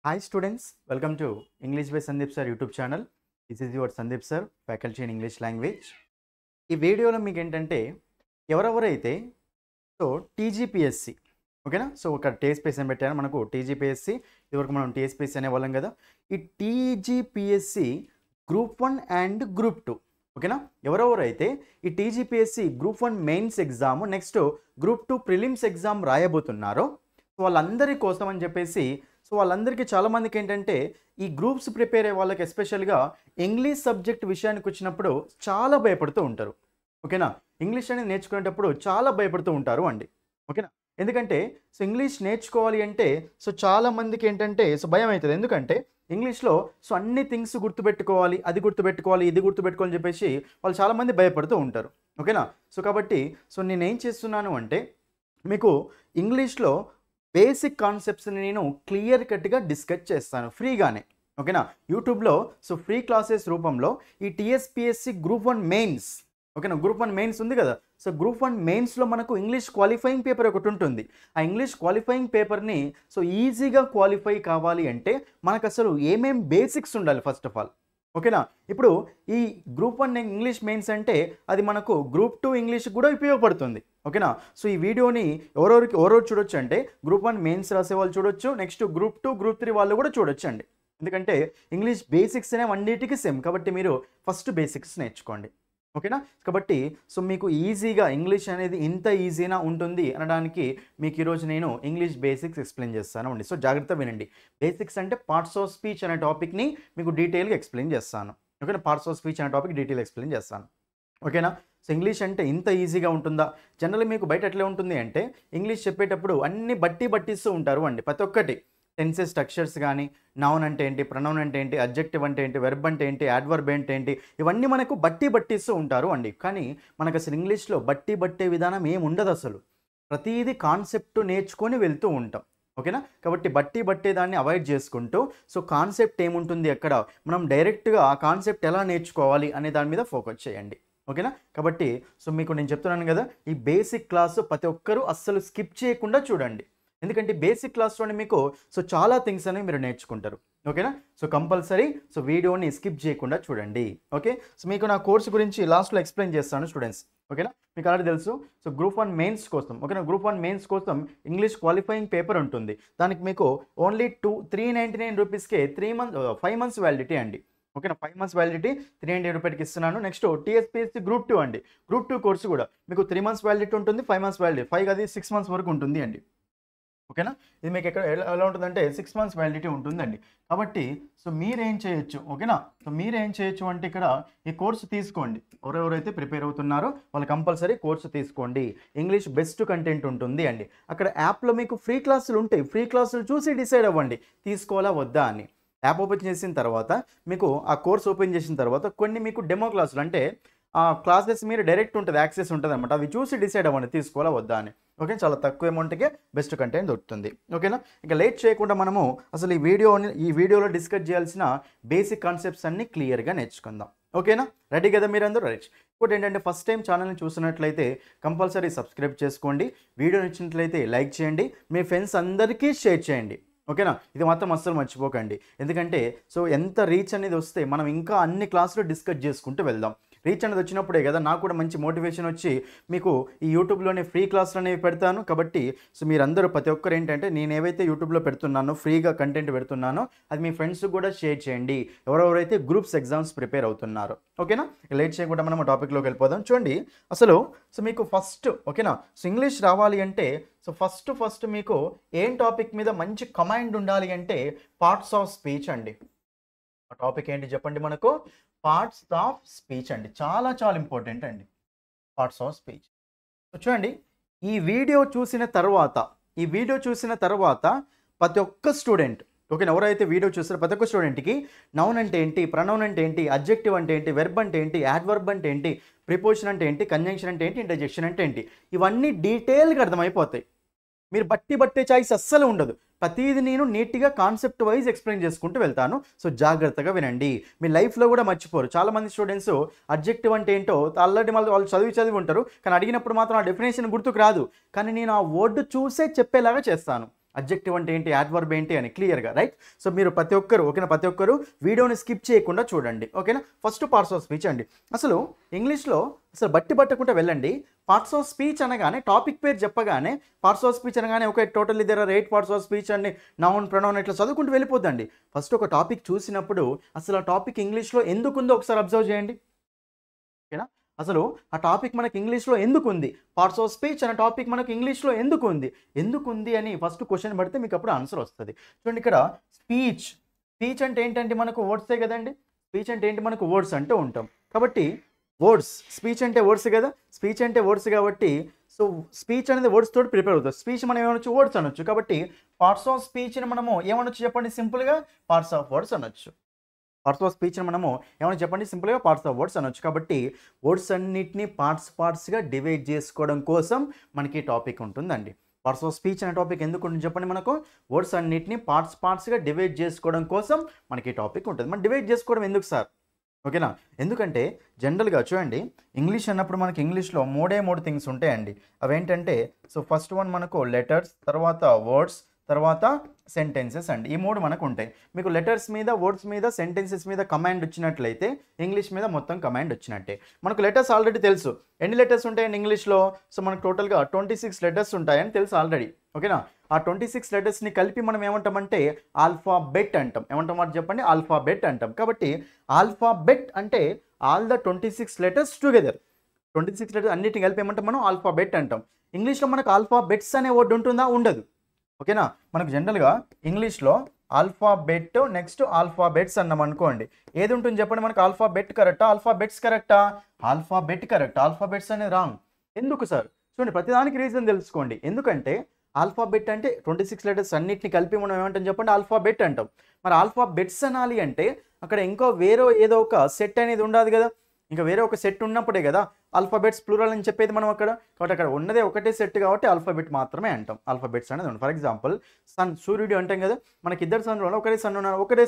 Hi students, welcome to English by Sandeep Sir YouTube channel. This is your Sandeep Sir, faculty in English language. ఈ వీడియోలో మీకు ఏంటంటే ఎవరెవరైతే TGPSC ఓకేనా ఒక టీఎస్పీఎస్సీ అని పెట్టాను మనకు టీజీపీఎస్సి ఇదివరకు మనం టీఎస్పీఎస్సీ అనేవాళ్ళం కదా ఈ టీజీపీఎస్సి గ్రూప్ 1 అండ్ గ్రూప్ 2 ఓకేనా ఎవరెవరైతే ఈ TGPSC group 1 mains exam next group 2 prelims exam రాయబోతున్నారో వాళ్ళందరి కోసం అని చెప్పేసి వాళ్ళందరికీ చాలామందికి ఏంటంటే ఈ గ్రూప్స్ ప్రిపేర్ అయ్యే వాళ్ళకి ఎస్పెషల్గా ఇంగ్లీష్ సబ్జెక్ట్ విషయానికి వచ్చినప్పుడు చాలా భయపడుతూ ఉంటారు ఓకేనా ఇంగ్లీష్ అనేది నేర్చుకునేటప్పుడు చాలా భయపడుతూ ఉంటారు అండి ఓకేనా ఎందుకంటే ఇంగ్లీష్ నేర్చుకోవాలి అంటే చాలామందికి ఏంటంటే భయం అవుతుంది ఎందుకంటే ఇంగ్లీష్లో అన్ని థింగ్స్ గుర్తుపెట్టుకోవాలి అది గుర్తుపెట్టుకోవాలి ఇది గుర్తుపెట్టుకోవాలని చెప్పేసి వాళ్ళు చాలామంది భయపడుతూ ఉంటారు ఓకేనా కాబట్టి నేనేం చేస్తున్నాను అంటే మీకు ఇంగ్లీష్లో బేసిక్ కాన్సెప్ట్స్ని నేను క్లియర్ కట్గా డిస్కస్ చేస్తాను ఫ్రీగానే ఓకేనా యూట్యూబ్లో ఫ్రీ క్లాసెస్ రూపంలో ఈ టీఎస్పీఎస్సి గ్రూప్ 1 మెయిన్స్ ఓకేనా గ్రూప్ 1 మెయిన్స్ ఉంది కదా గ్రూప్ 1 మెయిన్స్లో మనకు ఇంగ్లీష్ క్వాలిఫైయింగ్ పేపర్ ఒకటి ఉంటుంది ఆ ఇంగ్లీష్ క్వాలిఫైయింగ్ పేపర్ని ఈజీగా క్వాలిఫై కావాలి అంటే మనకు అసలు ఏమేం బేసిక్స్ ఉండాలి ఫస్ట్ ఆఫ్ ఆల్ ఓకేనా ఇప్పుడు ఈ గ్రూప్ 1 ఇంగ్లీష్ మెయిన్స్ అంటే అది మనకు గ్రూప్ 2 ఇంగ్లీష్ కూడా ఉపయోగపడుతుంది ఓకేనా ఈ వీడియోని ఎవరెవరు చూడొచ్చు అంటే గ్రూప్ 1 మెయిన్స్ రాసే వాళ్ళు చూడొచ్చు నెక్స్ట్ గ్రూప్ 2 గ్రూప్ 3 వాళ్ళు కూడా చూడొచ్చు అండి ఎందుకంటే ఇంగ్లీష్ బేసిక్స్ అనేవి అన్నిటికీ సేమ్ కాబట్టి మీరు ఫస్ట్ బేసిక్స్ నేర్చుకోండి ఓకేనా కాబట్టి మీకు ఈజీగా ఇంగ్లీష్ అనేది ఇంత ఈజీనా ఉంటుంది అనడానికి మీకు ఈరోజు నేను ఇంగ్లీష్ బేసిక్స్ ఎక్స్ప్లెయిన్ చేస్తాను అండి జాగ్రత్త వినండి బేసిక్స్ అంటే పార్ట్స్ ఆఫ్ స్పీచ్ అనే టాపిక్ని మీకు డీటెయిల్గా ఎక్స్ప్లెయిన్ చేస్తాను ఓకేనా పార్ట్స్ ఆఫ్ స్పీచ్ అనే టాపిక్ డీటెయిల్ ఎక్స్ప్లెయిన్ చేస్తాను ఓకేనా ఇంగ్లీష్ అంటే ఇంత ఈజీగా ఉంటుందా జనరల్ మీకు బయట ఎట్లా ఉంటుంది అంటే ఇంగ్లీష్ చెప్పేటప్పుడు అన్ని బట్టిస్తూ ఉంటారు అండి ప్రతి ఒక్కటి టెన్సెస్ స్ట్రక్చర్స్ కానీ నౌన్ అంటే ఏంటి ప్రొనౌన్ అంటే ఏంటి అడ్జెక్టివ్ అంటే ఏంటి వెర్బ్ అంటే ఏంటి యాడ్వర్బ్ అంటే ఏంటి ఇవన్నీ మనకు బట్టిస్తూ ఉంటారు అండి కానీ మనకు అసలు ఇంగ్లీష్లో బట్టే విధానం ఏమి ఉండదు అసలు ప్రతిదీ కాన్సెప్ట్ నేర్చుకొని వెళ్తూ ఉంటాం ఓకేనా కాబట్టి బట్టే దాన్ని అవాయిడ్ చేసుకుంటూ కాన్సెప్ట్ ఏముంటుంది అక్కడ మనం డైరెక్ట్గా ఆ కాన్సెప్ట్ ఎలా నేర్చుకోవాలి అనే దాని మీద ఫోకస్ చేయండి ఓకేనా కాబట్టి మీకు నేను చెప్తున్నాను కదా ఈ బేసిక్ క్లాసు ప్రతి ఒక్కరూ అస్సలు స్కిప్ చేయకుండా చూడండి ఎందుకంటే బేసిక్ క్లాస్లోనే మీకు చాలా థింగ్స్ అనేవి మీరు నేర్చుకుంటారు ఓకేనా కంపల్సరీ వీడియోని స్కిప్ చేయకుండా చూడండి ఓకే మీకు నా కోర్సు గురించి లాస్ట్లో ఎక్స్ప్లెయిన్ చేస్తాను స్టూడెంట్స్ ఓకేనా మీకు ఆల్రెడీ తెలుసు గ్రూప్ 1 మెయిన్స్ కోసం ఓకేనా గ్రూప్ 1 మెయిన్స్ కోసం ఇంగ్లీష్ క్వాలిఫైయింగ్ పేపర్ ఉంటుంది దానికి మీకు ఓన్లీ 399 రూపీస్కే 5 months వ్యాలిడిటీ అండి ఓకేనా 5 months వ్యాలిడిటీ 300 రూపాయలకి ఇస్తున్నాను నెక్స్ట్ టీఎస్పీఎస్సీ గ్రూప్ 2 అండి గ్రూప్ 2 కోర్సు కూడా మీకు 3 months వ్యాలిడిటీ ఉంటుంది 5 months వ్యాలిడిటీ 5 అది 6 months వరకు ఉంటుంది అండి ఓకేనా ఇది మీకు ఎక్కడ ఎలా ఉంటుందంటే 6 months వ్యాలిడిటీ ఉంటుందండి కాబట్టి మీరేం చేయొచ్చు ఓకేనా మీరేం చేయొచ్చు అంటే ఇక్కడ ఈ కోర్సు తీసుకోండి ఎవరెవరైతే ప్రిపేర్ అవుతున్నారో వాళ్ళు కంపల్సరీ కోర్సు తీసుకోండి ఇంగ్లీష్ బెస్ట్ కంటెంట్ ఉంటుంది అండి అక్కడ యాప్లో మీకు ఫ్రీ క్లాసులు ఉంటాయి ఫ్రీ క్లాసులు చూసి డిసైడ్ అవ్వండి తీసుకోవాలా వద్దా అని యాప్ ఓపెన్ చేసిన తర్వాత మీకు ఆ కోర్స్ ఓపెన్ చేసిన తర్వాత కొన్ని మీకు డెమో క్లాసులు అంటే ఆ క్లాసెస్ మీరు డైరెక్ట్ ఉంటుంది యాక్సెస్ ఉంటుంది అనమాట అవి చూసి డిసైడ్ అవ్వండి తీసుకోవాలా వద్దా అని ఓకే చాలా తక్కువ అమౌంట్కే బెస్ట్ కంటెంట్ దొరుకుతుంది ఓకేనా ఇంకా లేట్ చేయకుండా మనము అసలు ఈ వీడియోలో డిస్కస్ చేయాల్సిన బేసిక్ కాన్సెప్ట్స్ అన్ని క్లియర్గా నేర్చుకుందాం ఓకేనా రెడీ కదా మీరందరూ రైట్ ఇప్పుడు ఏంటంటే ఫస్ట్ టైం ఛానల్ని చూసినట్లయితే కంపల్సరీ సబ్స్క్రైబ్ చేసుకోండి వీడియో నచ్చినట్లయితే లైక్ చేయండి మీ ఫ్రెండ్స్ అందరికీ షేర్ చేయండి ఓకేనా ఇది మాత్రం అస్సలు మర్చిపోకండి ఎందుకంటే ఎంత రీచ్ అనేది వస్తే మనం ఇంకా అన్ని క్లాసులు డిస్కస్ చేసుకుంటూ వెళ్దాం రీచ్ అనేది వచ్చినప్పుడే కదా నాకు కూడా మంచి మోటివేషన్ వచ్చి మీకు ఈ యూట్యూబ్లోనే ఫ్రీ క్లాసులు అనేవి పెడతాను కాబట్టి మీరందరూ ప్రతి ఒక్కరు ఏంటంటే నేను ఏవైతే యూట్యూబ్లో పెడుతున్నానో ఫ్రీగా కంటెంట్ పెడుతున్నానో అది మీ ఫ్రెండ్స్కి కూడా షేర్ చేయండి ఎవరెవరైతే గ్రూప్స్ ఎగ్జామ్స్ ప్రిపేర్ అవుతున్నారో ఓకేనా లేట్ చేయకుండా మనం టాపిక్లోకి వెళ్ళిపోదాం చూడండి అసలు మీకు ఫస్ట్ ఓకేనా ఇంగ్లీష్ రావాలి అంటే ఫస్ట్ మీకు ఏం టాపిక్ మీద మంచి కమాండ్ ఉండాలి అంటే పార్ట్స్ ఆఫ్ స్పీచ్ అండి ఆ టాపిక్ ఏంటి చెప్పండి మనకు పార్ట్స్ ఆఫ్ స్పీచ్ అండి చాలా ఇంపార్టెంట్ అండి పార్ట్స్ ఆఫ్ స్పీచ్ చూడండి ఈ వీడియో చూసిన తర్వాత ప్రతి ఒక్క స్టూడెంట్ ఓకేనా ఎవరైతే వీడియో చూస్తారో ప్రతి ఒక్క స్టూడెంట్కి నౌన్ అంటే ఏంటి ప్రొనౌన్ అంటే ఏంటి అడ్జెక్టివ్ అంటే ఏంటి వెర్బ్ అంటే ఏంటి యాడ్వర్బ్ అంటే ఏంటి ప్రిపోజిషన్ అంటే ఏంటి కంజంక్షన్ అంటే ఏంటి ఇంటర్జెక్షన్ అంటే ఏంటి ఇవన్నీ డీటెయిల్గా అర్థమైపోతాయి మీరు బట్టే చాయిస్ అస్సలు ఉండదు ప్రతిదీ నేను నీట్గా కాన్సెప్ట్ వైజ్ ఎక్స్ప్లెయిన్ చేసుకుంటూ వెళ్తాను జాగ్రత్తగా వినండి మీ లైఫ్లో కూడా మర్చిపోరు చాలామంది స్టూడెంట్స్ అడ్జెక్టివ్ అంటే ఏంటో ఆల్రెడీ వాళ్ళు చదివి ఉంటారు కానీ అడిగినప్పుడు మాత్రం ఆ డెఫినేషన్ గుర్తుకు రాదు కానీ నేను ఆ వర్డ్ చూసే చెప్పేలాగా చేస్తాను అడ్జెక్టివ్ అంటే ఏంటి, యాడ్వర్బ్ ఏంటి అని క్లియర్గా, రైట్? సో మీరు ప్రతి ఒక్కరు ఓకేనా, ప్రతి ఒక్కరు వీడియోని స్కిప్ చేయకుండా చూడండి, ఓకేనా? ఫస్ట్ పార్ట్స్ ఆఫ్ స్పీచ్ అండి. అసలు ఇంగ్లీష్లో అసలు బట్టి పట్టకుండా వెళ్ళండి. పార్ట్స్ ఆఫ్ స్పీచ్ అనగానే టాపిక్ పేరు చెప్పగానే పార్ట్స్ ఆఫ్ స్పీచ్ అనగానే okay totally there are 8 parts of speech అండి, నౌన్ ప్రొనౌన్ ఇట్లా చదువుకుంటూ వెళ్ళిపోద్దండి. ఫస్ట్ ఒక టాపిక్ చూసినప్పుడు అసలు ఆ టాపిక్ ఇంగ్లీష్లో ఎందుకుందో ఒకసారి అబ్జర్వ్ చేయండి, ఓకేనా? అసలు ఆ టాపిక్ మనకి ఇంగ్లీష్లో ఎందుకు ఉంది, పార్ట్స్ ఆఫ్ స్పీచ్ అనే టాపిక్ మనకి ఇంగ్లీష్లో ఎందుకు ఉంది అని ఫస్ట్ క్వశ్చన్ పడితే మీకు అప్పుడు ఆన్సర్ వస్తుంది. చూడండి ఇక్కడ స్పీచ్, స్పీచ్ అంటే ఏంటంటే మనకు వర్డ్సే కదండి. స్పీచ్ అంటే ఏంటి, మనకు వర్డ్స్ అంటూ ఉంటాం కాబట్టి వర్డ్స్, స్పీచ్ అంటే వర్డ్స్ కదా, స్పీచ్ అంటే వర్డ్స్ కాబట్టి సో స్పీచ్ అనేది వర్డ్స్ తోటి ప్రిపేర్ అవుతుంది. స్పీచ్ మనం ఏమనొచ్చు, వర్డ్స్ అనొచ్చు. కాబట్టి పార్ట్స్ ఆఫ్ స్పీచ్ని మనము ఏమనొచ్చు చెప్పండి, సింపుల్గా పార్ట్స్ ఆఫ్ వర్డ్స్ అనొచ్చు. పార్ట్స్ ఆఫ్ స్పీచ్ని మనము ఏమైనా చెప్పండి, సింపుల్గా పార్ట్స్ ఆఫ్ వర్డ్స్ అనొచ్చు. కాబట్టి వర్డ్స్ అన్నిటిని పార్ట్స్గా డివైడ్ చేసుకోవడం కోసం మనకి టాపిక్ ఉంటుందండి. పార్ట్స్ ఆఫ్ స్పీచ్ అనే టాపిక్ ఎందుకు ఉంటుంది చెప్పండి, మనకు వర్డ్స్ అన్నిటిని పార్ట్స్గా డివైడ్ చేసుకోవడం కోసం మనకి టాపిక్ ఉంటుంది. మనం డివైడ్ చేసుకోవడం ఎందుకు సార్, ఓకేనా? ఎందుకంటే జనరల్గా చూడండి ఇంగ్లీష్ అన్నప్పుడు మనకి ఇంగ్లీష్లో మూడు థింగ్స్ ఉంటాయండి. అవేంటంటే సో ఫస్ట్ వన్ మనకు లెటర్స్, తర్వాత వర్డ్స్, తర్వాత సెంటెన్సెస్ అండి. ఈ మూడు మనకు ఉంటాయి. మీకు లెటర్స్ మీద, వర్డ్స్ మీద, సెంటెన్సెస్ మీద కమాండ్ వచ్చినట్లయితే ఇంగ్లీష్ మీద మొత్తం కమాండ్ వచ్చినట్టే. మనకు లెటర్స్ ఆల్రెడీ తెలుసు, ఎన్ని లెటర్స్ ఉంటాయండి ఇంగ్లీష్లో, సో మనకు టోటల్గా 26 లెటర్స్ ఉంటాయని తెలుసు ఆల్రెడీ, ఓకేనా? ఆ 26 లెటర్స్ని కలిపి మనం ఏమంటామంటే ఆల్ఫాబెట్ అంటాం. ఏమంటాం మాట చెప్పండి, ఆల్ఫాబెట్ అంటాం. కాబట్టి ఆల్ఫాబెట్ అంటే all the 26 letters together, 26 letters అన్నిటిని కలిపి ఏమంటాం మనం ఆల్ఫాబెట్ అంటాం. ఇంగ్లీష్లో మనకు ఆల్ఫాబెట్స్ అనే వర్డ్ ఉంటుందా, ఉండదు, ఓకేనా? మనకు జనరల్గా ఇంగ్లీష్లో ఆల్ఫాబెట్ నెక్స్ట్ ఆల్ఫాబెట్స్ అన్నాం అనుకోండి, ఏది ఉంటుంది చెప్పండి, మనకు ఆల్ఫాబెట్ కరెక్టా, ఆల్ఫాబెట్స్ కరెక్టా? ఆల్ఫాబెట్ కరెక్ట్, ఆల్ఫాబెట్స్ అనేది రాంగ్. ఎందుకు సార్? చూడండి ప్రతిదానికి రీజన్ తెలుసుకోండి. ఎందుకంటే ఆల్ఫాబెట్ అంటే 26 లెటర్స్ అన్నిటిని కలిపి మనం ఏమంటాం చెప్పండి, ఆల్ఫాబెట్ అంటాం. మరి ఆల్ఫాబెట్స్ అనాలి అంటే అక్కడ ఇంకో వేరే ఏదో ఒక సెట్ అనేది ఉండదు కదా, ఇంకా వేరే ఒక సెట్ ఉన్నప్పుడే కదా ఆల్ఫాబెట్స్ ప్లూరల్ అని చెప్పేది మనం అక్కడ. కాబట్టి అక్కడ ఉన్నదే ఒకటే సెట్ కాబట్టి ఆల్ఫాబెట్ మాత్రమే అంటాం. ఆల్ఫాబెట్స్ అనేది ఉంది. ఫర్ ఎగ్జాంపుల్ సన్, సూర్యుడు అంటాం కదా, మనకి ఇద్దరు సన్ ఉన్నారు, ఒకటే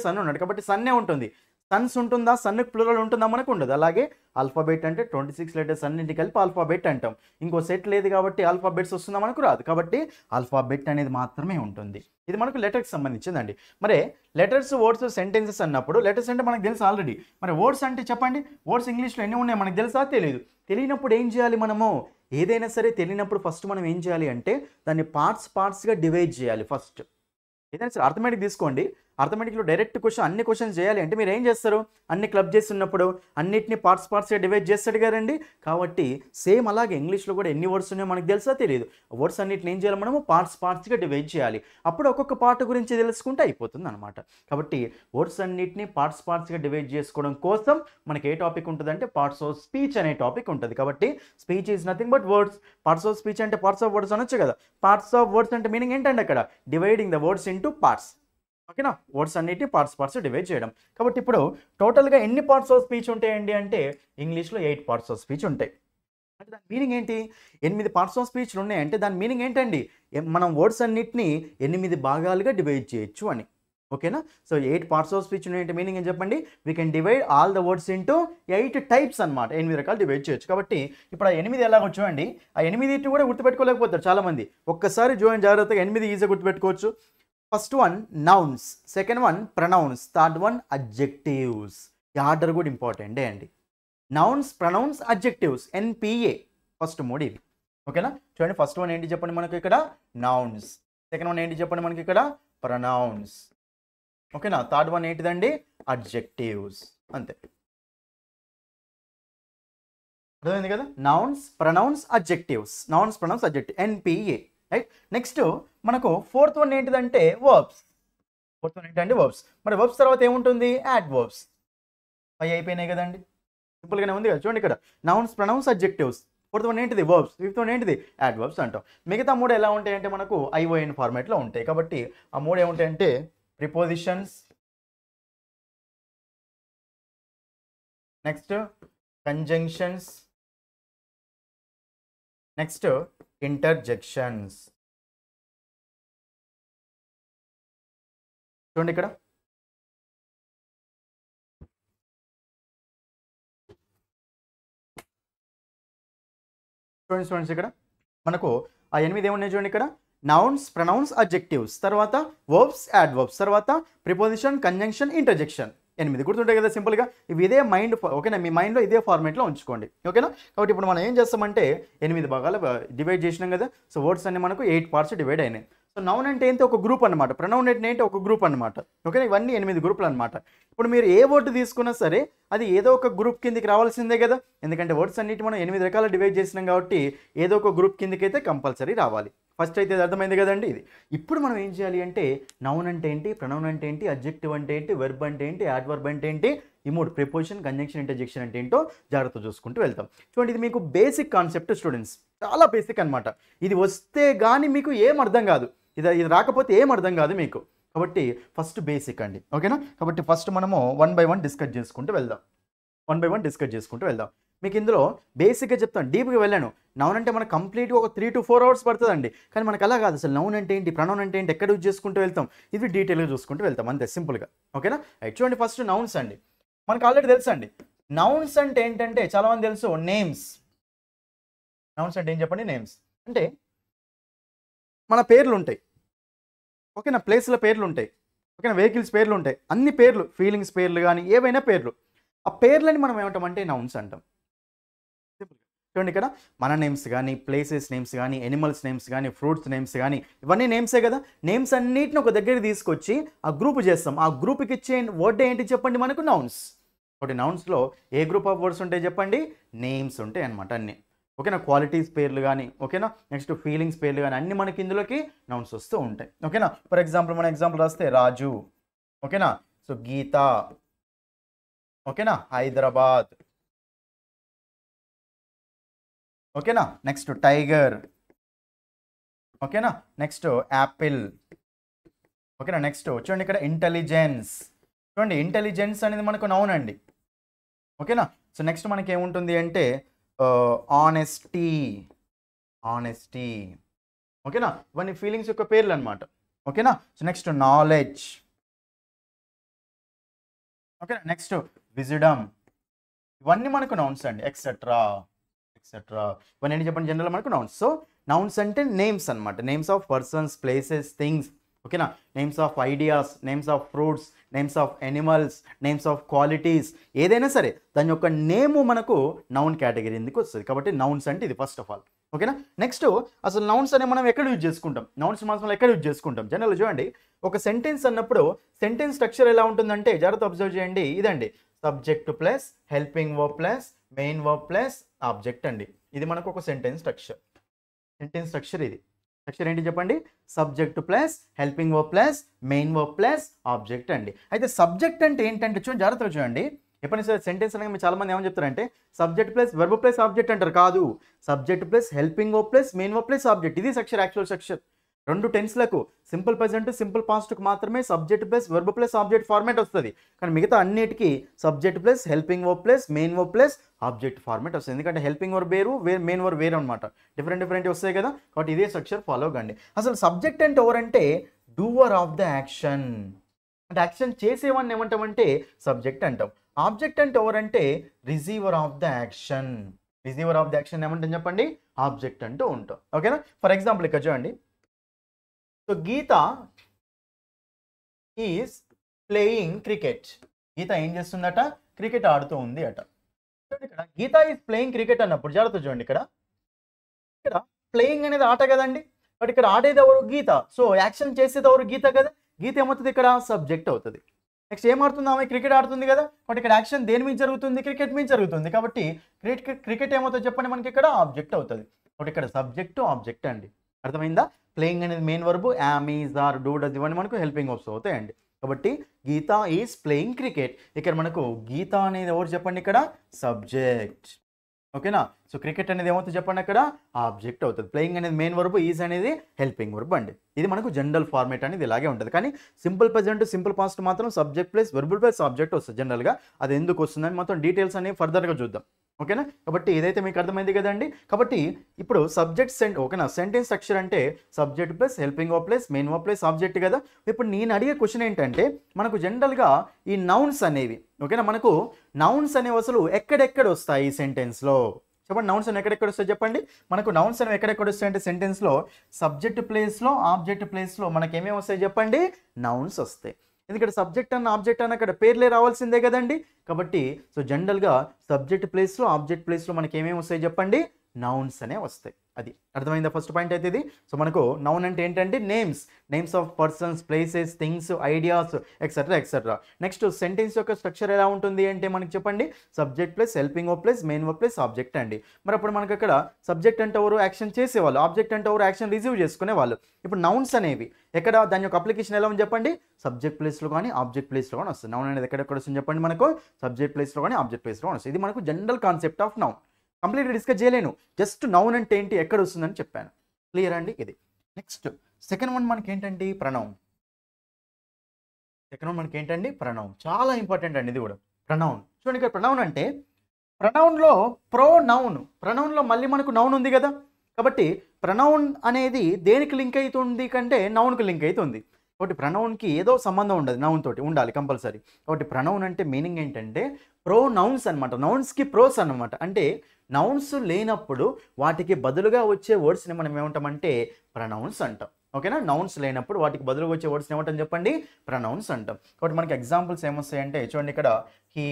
సన్ ఉన్నాడు కాబట్టి సన్నే ఉంటుంది. సన్స్ ఉంటుందా, సన్కి ప్లూరల్ ఉంటుందా, మనకు ఉండదు. అలాగే ఆల్ఫాబెట్ అంటే 26 లెటర్స్ అన్నింటి కలిపి ఆల్ఫాబెట్ అంటాం. ఇంకో సెట్ లేదు కాబట్టి ఆల్ఫాబెట్స్ వస్తుందా, మనకు రాదు. కాబట్టి ఆల్ఫాబెట్ అనేది మాత్రమే ఉంటుంది. ఇది మనకు లెటర్కి సంబంధించిందండి. మరి లెటర్స్, వర్డ్స్, సెంటెన్సెస్ అన్నప్పుడు లెటర్స్ అంటే మనకు తెలుసు ఆల్రెడీ. మరి వర్డ్స్ అంటే చెప్పండి, వర్డ్స్ ఇంగ్లీష్లో ఎన్ని ఉన్నాయి మనకు తెలుసా, తెలియదు. తెలియనప్పుడు ఏం చేయాలి మనము, ఏదైనా సరే తెలియనప్పుడు ఫస్ట్ మనం ఏం చేయాలి అంటే దాన్ని పార్ట్స్గా డివైడ్ చేయాలి. ఫస్ట్ ఏదైనా సరే అర్థమెటిక్ తీసుకోండి, అర్థమెటిక్లో డైరెక్ట్ క్వశ్చన్ అన్ని క్వశ్చన్స్ చేయాలి అంటే మీరు ఏం చేస్తారు, అన్ని క్లబ్ చేస్తున్నప్పుడు అన్నిటిని పార్ట్స్గా డివైడ్ చేస్తాడు కదండి. కాబట్టి సేమ్ అలాగే ఇంగ్లీష్లో కూడా ఎన్ని వర్డ్స్ ఉన్నాయో మనకు తెలుసా, తెలియదు. వర్డ్స్ అన్నిటిని ఏం చేయాలి మనము, పార్ట్స్గా డివైడ్ చేయాలి. అప్పుడు ఒక్కొక్క పార్ట్ గురించి తెలుసుకుంటే అయిపోతుంది అనమాట. కాబట్టి వర్డ్స్ అన్నిటిని పార్ట్స్గా డివైడ్ చేసుకోవడం కోసం మనకి ఏ టాపిక్ ఉంటుందంటే పార్ట్స్ ఆఫ్ స్పీచ్ అనే టాపిక్ ఉంటుంది. కాబట్టి speech is nothing but words. Parts of speech అంటే పార్ట్స్ ఆఫ్ వర్డ్స్ అనొచ్చు కదా. పార్ట్స్ ఆఫ్ వర్డ్స్ అంటే మీనింగ్ ఏంటంటే అక్కడ dividing the words into parts, ఓకేనా? వర్డ్స్ అన్నిటి పార్ట్స్ డివైడ్ చేయడం. కాబట్టి ఇప్పుడు టోటల్గా ఎన్ని పార్ట్స్ ఆఫ్ స్పీచ్ ఉంటాయండి అంటే ఇంగ్లీష్లో 8 పార్ట్స్ ఆఫ్ స్పీచ్ ఉంటాయి. అంటే దాని మీనింగ్ ఏంటి, 8 పార్ట్స్ ఆఫ్ స్పీచ్లు ఉన్నాయంటే దాని మీనింగ్ ఏంటండి, మనం వర్డ్స్ అన్నిటిని 8 భాగాలుగా డివైడ్ చేయొచ్చు అని, ఓకేనా? సో 8 పార్ట్స్ ఆఫ్ స్పీచ్ ఉన్నాయంటే మీనింగ్ ఏం చెప్పండి, we can divide all the words into 8 types అనమాట. 8 రకాలు డివైడ్ చేయొచ్చు. కాబట్టి ఇప్పుడు ఆ 8 ఎలాగో చూడండి, ఆ 8 కూడా గుర్తుపెట్టుకోలేకపోతారు చాలామంది. ఒక్కసారి చూడండి జాగ్రత్తగా, 8 ఈజీగా గుర్తుపెట్టుకోవచ్చు. First one nouns, second one pronouns, third one adjectives. ఈ ఆర్డర్ కూడా ఇంపార్టెంటే అండి. Nouns, pronouns, adjectives, NPA first 3 ఇవి, ఓకేనా? చూడండి ఫస్ట్ వన్ ఏంటి చెప్పండి మనకి ఇక్కడ నౌన్స్, సెకండ్ వన్ ఏంటి చెప్పండి మనకి ఇక్కడ ప్రొనౌన్స్, ఓకేనా? థర్డ్ వన్ ఏంటిదండి అడ్జెక్టివ్స్. అంతే, అర్థమైంది కదా. Nouns, pronouns, adjectives, nouns, pronouns, adjective, NPA, right. Next మనకు ఫోర్త్ వన్ ఏంటిదంటే వర్బ్స్. ఫోర్త్ వన్ ఏంటంటే వర్బ్స్. మరి వర్బ్స్ తర్వాత ఏముంటుంది, యాడ్వర్బ్స్. 5 అయిపోయినాయి కదండి, సింపుల్గానే ఉంది కదా. చూడండి ఇక్కడ nouns, pronouns, adjectives. Fourth one ఏంటిది వర్బ్స్, ఫిఫ్త్ వన్ ఏంటిది యాడ్వర్బ్స్ అంటాం. మిగతా 3 ఎలా ఉంటాయంటే మనకు ఐఓఎన్ ఫార్మాట్లో ఉంటాయి. కాబట్టి ఆ 3 ఏముంటాయంటే prepositions, next conjunctions, next interjections. చూడండి ఇక్కడ చూడండి స్టూడెంట్స్, ఇక్కడ మనకు ఆ 8 ఏమున్నాయి చూడండి. ఇక్కడ నౌన్స్, ప్రొనౌన్స్, అడ్జెక్టివ్స్, తర్వాత వర్బ్స్, యాడ్వర్బ్స్, తర్వాత ప్రిపోజిషన్, కంజంక్షన్, ఇంటర్జెక్షన్. 8 గుర్తుంటాయి కదా సింపుల్గా. ఇవి ఇదే మైండ్, ఓకేనా, మీ మైండ్లో ఇదే ఫార్మేట్లో ఉంచుకోండి, ఓకేనా. కాబట్టి ఇప్పుడు మనం ఏం చేస్తామంటే 8 భాగాలు డివైడ్ చేసినాం కదా. సో వర్డ్స్ అన్ని మనకు 8 పార్ట్స్ డివైడ్ అయినాయి. సో నౌన్ అంటే ఏంటి, ఒక గ్రూప్ అనమాట. ప్రొనౌన్ అంటే ఏంటి, ఒక గ్రూప్ అనమాట, ఓకేనా. ఇవన్నీ 8 గ్రూపులు అనమాట. ఇప్పుడు మీరు ఏ వర్డ్ తీసుకున్నా సరే అది ఏదో ఒక గ్రూప్ కిందకి రావాల్సిందే కదా, ఎందుకంటే వర్డ్స్ అన్నిటి మనం 8 రకాల డివైడ్ చేసినాం కాబట్టి ఏదో ఒక గ్రూప్ కిందకి అయితే కంపల్సరీ రావాలి. ఫస్ట్ అయితే ఇది అర్థమైంది కదండి. ఇది ఇప్పుడు మనం ఏం చేయాలి అంటే నౌన్ అంటే ఏంటి, ప్రొనౌన్ అంటే ఏంటి, అడ్జెక్టివ్ అంటే ఏంటి, వెర్బ్ అంటే ఏంటి, యాడ్వర్బ్ అంటే ఏంటి, ఈ 3 ప్రిపోజిషన్, కంజంక్షన్, ఇంటర్జెక్షన్ అంటే ఏంటో జాగ్రత్త చూసుకుంటూ వెళ్తాం. చూడండి, ఇది మీకు బేసిక్ కాన్సెప్ట్ స్టూడెంట్స్, చాలా బేసిక్ అనమాట. ఇది వస్తే కానీ మీకు ఏం అర్థం కాదు, ఇది రాకపోతే ఏం అర్థం కాదు మీకు. కాబట్టి ఫస్ట్ బేసిక్ అండి, ఓకేనా. కాబట్టి ఫస్ట్ మనము 1 by 1 డిస్కస్ చేసుకుంటూ వెళ్దాం. 1 by 1 డిస్కస్ చేసుకుంటూ వెళ్దాం. మీకు ఇందులో బేసిక్గా చెప్తాను, డీప్గా వెళ్ళాను. నౌన్ అంటే మనకు కంప్లీట్గా ఒక 3 to 4 hours పడుతుందండి. కానీ మనకు అలా కాదు, అసలు నౌన్ అంటే ఏంటి, ప్రొనౌన్ అంటే ఏంటి, ఎక్కడ యూజ్ చేసుకుంటూ వెళ్తాం, ఇది డీటెయిల్గా చూసుకుంటూ వెళ్తాం, అంతే సింపుల్గా, ఓకేనా. రైట్, చూడండి ఫస్ట్ నౌన్స్ అండి. మనకు ఆల్రెడీ తెలుసు అండి, నౌన్స్ అంటే ఏంటంటే చాలామంది తెలుసు, నేమ్స్. నౌన్స్ అంటే ఏం చెప్పండి, నేమ్స్ అంటే మన పేర్లు ఉంటాయి, ఓకేనా, ప్లేస్ల పేర్లు ఉంటాయి, ఓకేనా, వెహికల్స్ పేర్లు ఉంటాయి, అన్ని పేర్లు, ఫీలింగ్స్ పేర్లు కానీ ఏవైనా పేర్లు, ఆ పేర్లని మనం ఏమంటామంటే నౌన్స్ అంటాం. చూడండి, ఇక్కడ మన నేమ్స్ కానీ, ప్లేసెస్ నేమ్స్ కానీ, ఎనిమల్స్ నేమ్స్ కానీ, ఫ్రూట్స్ నేమ్స్ కానీ, ఇవన్నీ నేమ్సే కదా. నేమ్స్ అన్నిటిని ఒక దగ్గర తీసుకొచ్చి ఆ గ్రూప్ చేస్తాం. ఆ గ్రూప్కి ఇచ్చే వర్డ్ ఏంటి చెప్పండి, మనకు నౌన్స్. ఒకటి నౌన్స్లో ఏ గ్రూప్ ఆఫ్ వర్డ్స్ ఉంటాయి చెప్పండి, నేమ్స్ ఉంటాయి అనమాట అన్నీ, ఓకేనా. క్వాలిటీస్ పేర్లు కానీ, ఓకేనా, నెక్స్ట్ ఫీలింగ్స్ పేర్లు కానీ అన్ని మనకి ఇందులోకి నౌన్స్ వస్తూ ఉంటాయి, ఓకేనా. ఫర్ ఎగ్జాంపుల్ మన ఎగ్జాంపుల్ రాస్తే రాజు, ఓకేనా. సో గీత, ఓకేనా, హైదరాబాద్, ఓకేనా. నెక్స్ట్ టైగర్, ఓకేనా. నెక్స్ట్ యాపిల్, ఓకేనా. నెక్స్ట్ చూడండి ఇక్కడ ఇంటెలిజెన్స్. చూడండి, ఇంటెలిజెన్స్ అనేది మనకు నౌన్ అండి, ఓకేనా. సో నెక్స్ట్ మనకి ఏముంటుంది అంటే ఆనెస్టీ, ఆనెస్టీ, ఓకేనా. ఇవన్నీ ఫీలింగ్స్ యొక్క పేర్లు అనమాట, ఓకేనా. సో నెక్స్ట్ నాలెడ్జ్, ఓకేనా. నెక్స్ట్ విజ్డమ్, ఇవన్నీ మనకు నౌన్స్ అండి, ఎక్సెట్రా ఎక్సెట్రా. ఇవన్నీ ఏంటి చెప్పండి, జనరల్ మనకు నౌన్స్. సో నౌన్స్ అంటే నేమ్స్ అనమాట, names of persons, places, things, ఓకేనా. Names of ideas, names of fruits, names of animals, names of qualities, ఏదైనా సరే దాని యొక్క నేము మనకు నౌన్ కేటగిరీ ఎందుకు వస్తుంది. కాబట్టి నౌన్స్ అంటే ఇది ఫస్ట్ ఆఫ్ ఆల్, ఓకేనా. నెక్స్ట్ అసలు నౌన్స్ అనే మనం ఎక్కడ యూజ్ చేసుకుంటాం, నౌన్స్ మనం ఎక్కడ యూజ్ చేసుకుంటాం. జనరల్ చూడండి, ఒక సెంటెన్స్ అన్నప్పుడు సెంటెన్స్ స్ట్రక్చర్ ఎలా ఉంటుందంటే జాగ్రత్త అబ్జర్వ్ చేయండి, ఇదండి subject plus helping verb plus main verb plus object అండి. ఇది మనకు ఒక సెంటెన్స్ స్ట్రక్చర్. సెంటెన్స్ స్ట్రక్చర్ ఇది స్ట్రక్చర్ ఏంటి చెప్పండి, subject plus helping verb plus main verb plus object అండి. అయితే సబ్జెక్ట్ అంటే ఏంటంటే చూడండి, జాగ్రత్తగా చూడండి. ఎప్పుడైనా సరే సెంటెన్స్ అనగా మీరు చాలా మంది ఏమని చెప్తారంటే subject plus verb plus object అంటారు. కాదు, subject plus helping verb plus main verb plus object, ఇది స్ట్రక్చర్, యాక్చువల్ స్ట్రక్చర్. రెండు టెన్స్లకు సింపుల్ ప్రెజెంట్, సింపుల్ పాస్ట్కు మాత్రమే subject plus verb plus object format వస్తుంది. కానీ మిగతా అన్నిటికీ subject plus helping verb plus main verb plus object format వస్తుంది. ఎందుకంటే helping verb వేరు, మెయిన్ వర్బ్ వేరు అనమాట, డిఫరెంట్ వస్తాయి కదా. కాబట్టి ఇదే స్ట్రక్చర్ ఫాలో కండి. అసలు సబ్జెక్ట్ అంటే ఎవరంటే డూవర్ ఆఫ్ ద యాక్షన్, అంటే యాక్షన్ చేసేవాడిని ఏమంటామంటే సబ్జెక్ట్ అంటాం. ఆబ్జెక్ట్ అంటే ఎవరంటే receiver of the action, receiver of the action ఏమంటాం చెప్పండి, ఆబ్జెక్ట్ అంటూ ఉంటాం, ఓకేనా. ఫర్ ఎగ్జాంపుల్ ఇక్కడ చూడండి, so Geeta is playing cricket, Geeta ఏం చేస్తుందట, క్రికెట్ ఆడుతూ ఉంది అట. ఇక్కడ గీత ఈజ్ ప్లేయింగ్ క్రికెట్ అన్నప్పుడు జాగ్రత్త చూడండి, ఇక్కడ ప్లేయింగ్ అనేది ఆట కదండి, బట్ ఇక్కడ ఆడేది ఎవరు, గీత. సో యాక్షన్ చేసేది ఎవరు, గీత కదా. గీత ఏమవుతుంది ఇక్కడ, సబ్జెక్ట్ అవుతుంది. నెక్స్ట్ ఏం ఆడుతుంది ఆమె, క్రికెట్ ఆడుతుంది కదా. బట్ ఇక్కడ యాక్షన్ దేని మీద జరుగుతుంది, క్రికెట్ మీద జరుగుతుంది. కాబట్టి క్రికెట్ ఏమవుతుంది చెప్పండి, మనకి ఇక్కడ ఆబ్జెక్ట్ అవుతుంది. బట్ ఇక్కడ సబ్జెక్టు ఆబ్జెక్ట్ అండి, అర్థమైందా. ప్లేయింగ్ అనేది main verb, am, is, are, do, does ఇవన్నీ మనకు హెల్పింగ్ వర్బ్స్ అవుతాయండి. కాబట్టి గీత ఈజ్ ప్లేయింగ్ క్రికెట్, ఇక్కడ మనకు గీత అనేది ఎవరు చెప్పండి, ఇక్కడ సబ్జెక్ట్, ఓకేనా. సో క్రికెట్ అనేది ఏమవుతుంది చెప్పండి, అక్కడ ఆబ్జెక్ట్ అవుతుంది. ప్లేయింగ్ అనేది మెయిన్ వర్బ్, ఈజ్ అనేది హెల్పింగ్ వర్బ్ అండి. ఇది మనకు జనరల్ ఫార్మేట్ అనేది ఇలాగే ఉంటుంది. కానీ సింపుల్ ప్రెజెంట్, సింపుల్ పాస్ట్ మాత్రం subject plus verb plus object వస్తుంది జనరల్గా. అది ఎందుకు వస్తుందని మొత్తం డీటెయిల్స్ అనేవి ఫర్దర్గా చూద్దాం, ఓకేనా. కాబట్టి ఇదైతే మీకు అర్థమైంది కదండి. కాబట్టి ఇప్పుడు సబ్జెక్ట్ ఓకేనా, సెంటెన్స్ స్ట్రక్చర్ అంటే subject plus helping verb plus main verb plus object కదా. ఇప్పుడు నేను అడిగే క్వశ్చన్ ఏంటంటే మనకు జనరల్గా ఈ నౌన్స్ అనేవి, ఓకేనా, మనకు నౌన్స్ అనేవి అసలు ఎక్కడెక్కడ వస్తాయి ఈ సెంటెన్స్లో, చెప్పండి నౌన్స్ అని ఎక్కడెక్కడ వస్తాయి చెప్పండి. మనకు నౌన్స్ అని ఎక్కడెక్కడ వస్తాయి అంటే సెంటెన్స్లో సబ్జెక్ట్ ప్లేస్లో ఆబ్జెక్ట్ ప్లేస్లో మనకి ఏమేమి వస్తాయి చెప్పండి, నౌన్స్ వస్తాయి. ఎందుకంటే సబ్జెక్ట్ అన్న ఆబ్జెక్ట్ అన్న అక్కడ పేర్లే రావాల్సిందే కదండి. కాబట్టి సో జనరల్గా సబ్జెక్ట్ ప్లేస్లో ఆబ్జెక్ట్ ప్లేస్లో మనకి ఏమేమి వస్తాయి చెప్పండి, నౌన్స్ అనే వస్తాయి. అది అర్థమైందా ఫస్ట్ పాయింట్ అయితే ఇది. సో మనకు నౌన్ అంటే ఏంటంటే names of persons, places, things, ideas etcetera etcetera. Next sentence యొక్క స్ట్రక్చర్ ఎలా ఉంటుంది అంటే మనకి చెప్పండి, subject plus helping verb plus main verb plus object అండి. మరి అప్పుడు మనకు అక్కడ సబ్జెక్ట్ అంటే ఎవరు యాక్షన్ చేసేవాళ్ళు, ఆబ్జెక్ట్ అంటే ఎవరు యాక్షన్ రిసీవ్ చేసుకునే వాళ్ళు. ఇప్పుడు నౌన్స్ అనేవి ఎక్కడ దాని యొక్క అప్లికేషన్ ఎలా ఉంది చెప్పండి, సబ్జెక్ట్ ప్లేస్లో కానీ ఆబ్జెక్ట్ ప్లేస్లో కానీ వస్తుంది. నౌన్ అనేది ఎక్కడెక్కడ వస్తుంది చెప్పండి, మనకు సబ్జెక్ట్ ప్లేస్లో కానీ ఆబ్జెక్ట్ ప్లేస్లో కానీ వస్తుంది. ఇది మనకు జనరల్ కాన్సెప్ట్ ఆఫ్ నౌన్. కంప్లీట్గా డిస్కస్ చేయలేను, జస్ట్ నౌన్ అంటే ఏంటి ఎక్కడ వస్తుందని చెప్పాను. క్లియర్ అండి ఇది. నెక్స్ట్ సెకండ్ వన్ మనకి ఏంటండి, ప్రణౌన్. సెకండ్ వన్ మనకి ఏంటండి, ప్రణౌన్. చాలా ఇంపార్టెంట్ అండి ఇది కూడా. ప్రణౌన్ చూడండి, ఇక్కడ ప్రణౌన్ అంటే ప్రణౌన్లో ప్రణౌన్లో మళ్ళీ మనకు నౌన్ ఉంది కదా. కాబట్టి ప్రణౌన్ అనేది దేనికి లింక్ అవుతుంది కంటే నౌన్కి లింక్ అవుతుంది. కాబట్టి ప్రణౌన్కి ఏదో సంబంధం ఉండదు, నౌన్ తోటి ఉండాలి కంపల్సరీ. కాబట్టి ప్రణౌన్ అంటే మీనింగ్ ఏంటంటే ప్రొనౌన్స్ అనమాట, నౌన్స్కి ప్రోస్ అనమాట. అంటే నౌన్స్ లేనప్పుడు వాటికి బదులుగా వచ్చే వర్డ్స్ని మనం ఏమంటామంటే ప్రనౌన్స్ అంటాం. ఓకేనా, నౌన్స్ లేనప్పుడు వాటికి బదులుగా వచ్చే వర్డ్స్ని ఏమంటాం చెప్పండి, ప్రనౌన్స్ అంటాం. కాబట్టి మనకి ఎగ్జాంపుల్స్ ఏమొస్తాయంటే చూడండి, ఇక్కడ హీ,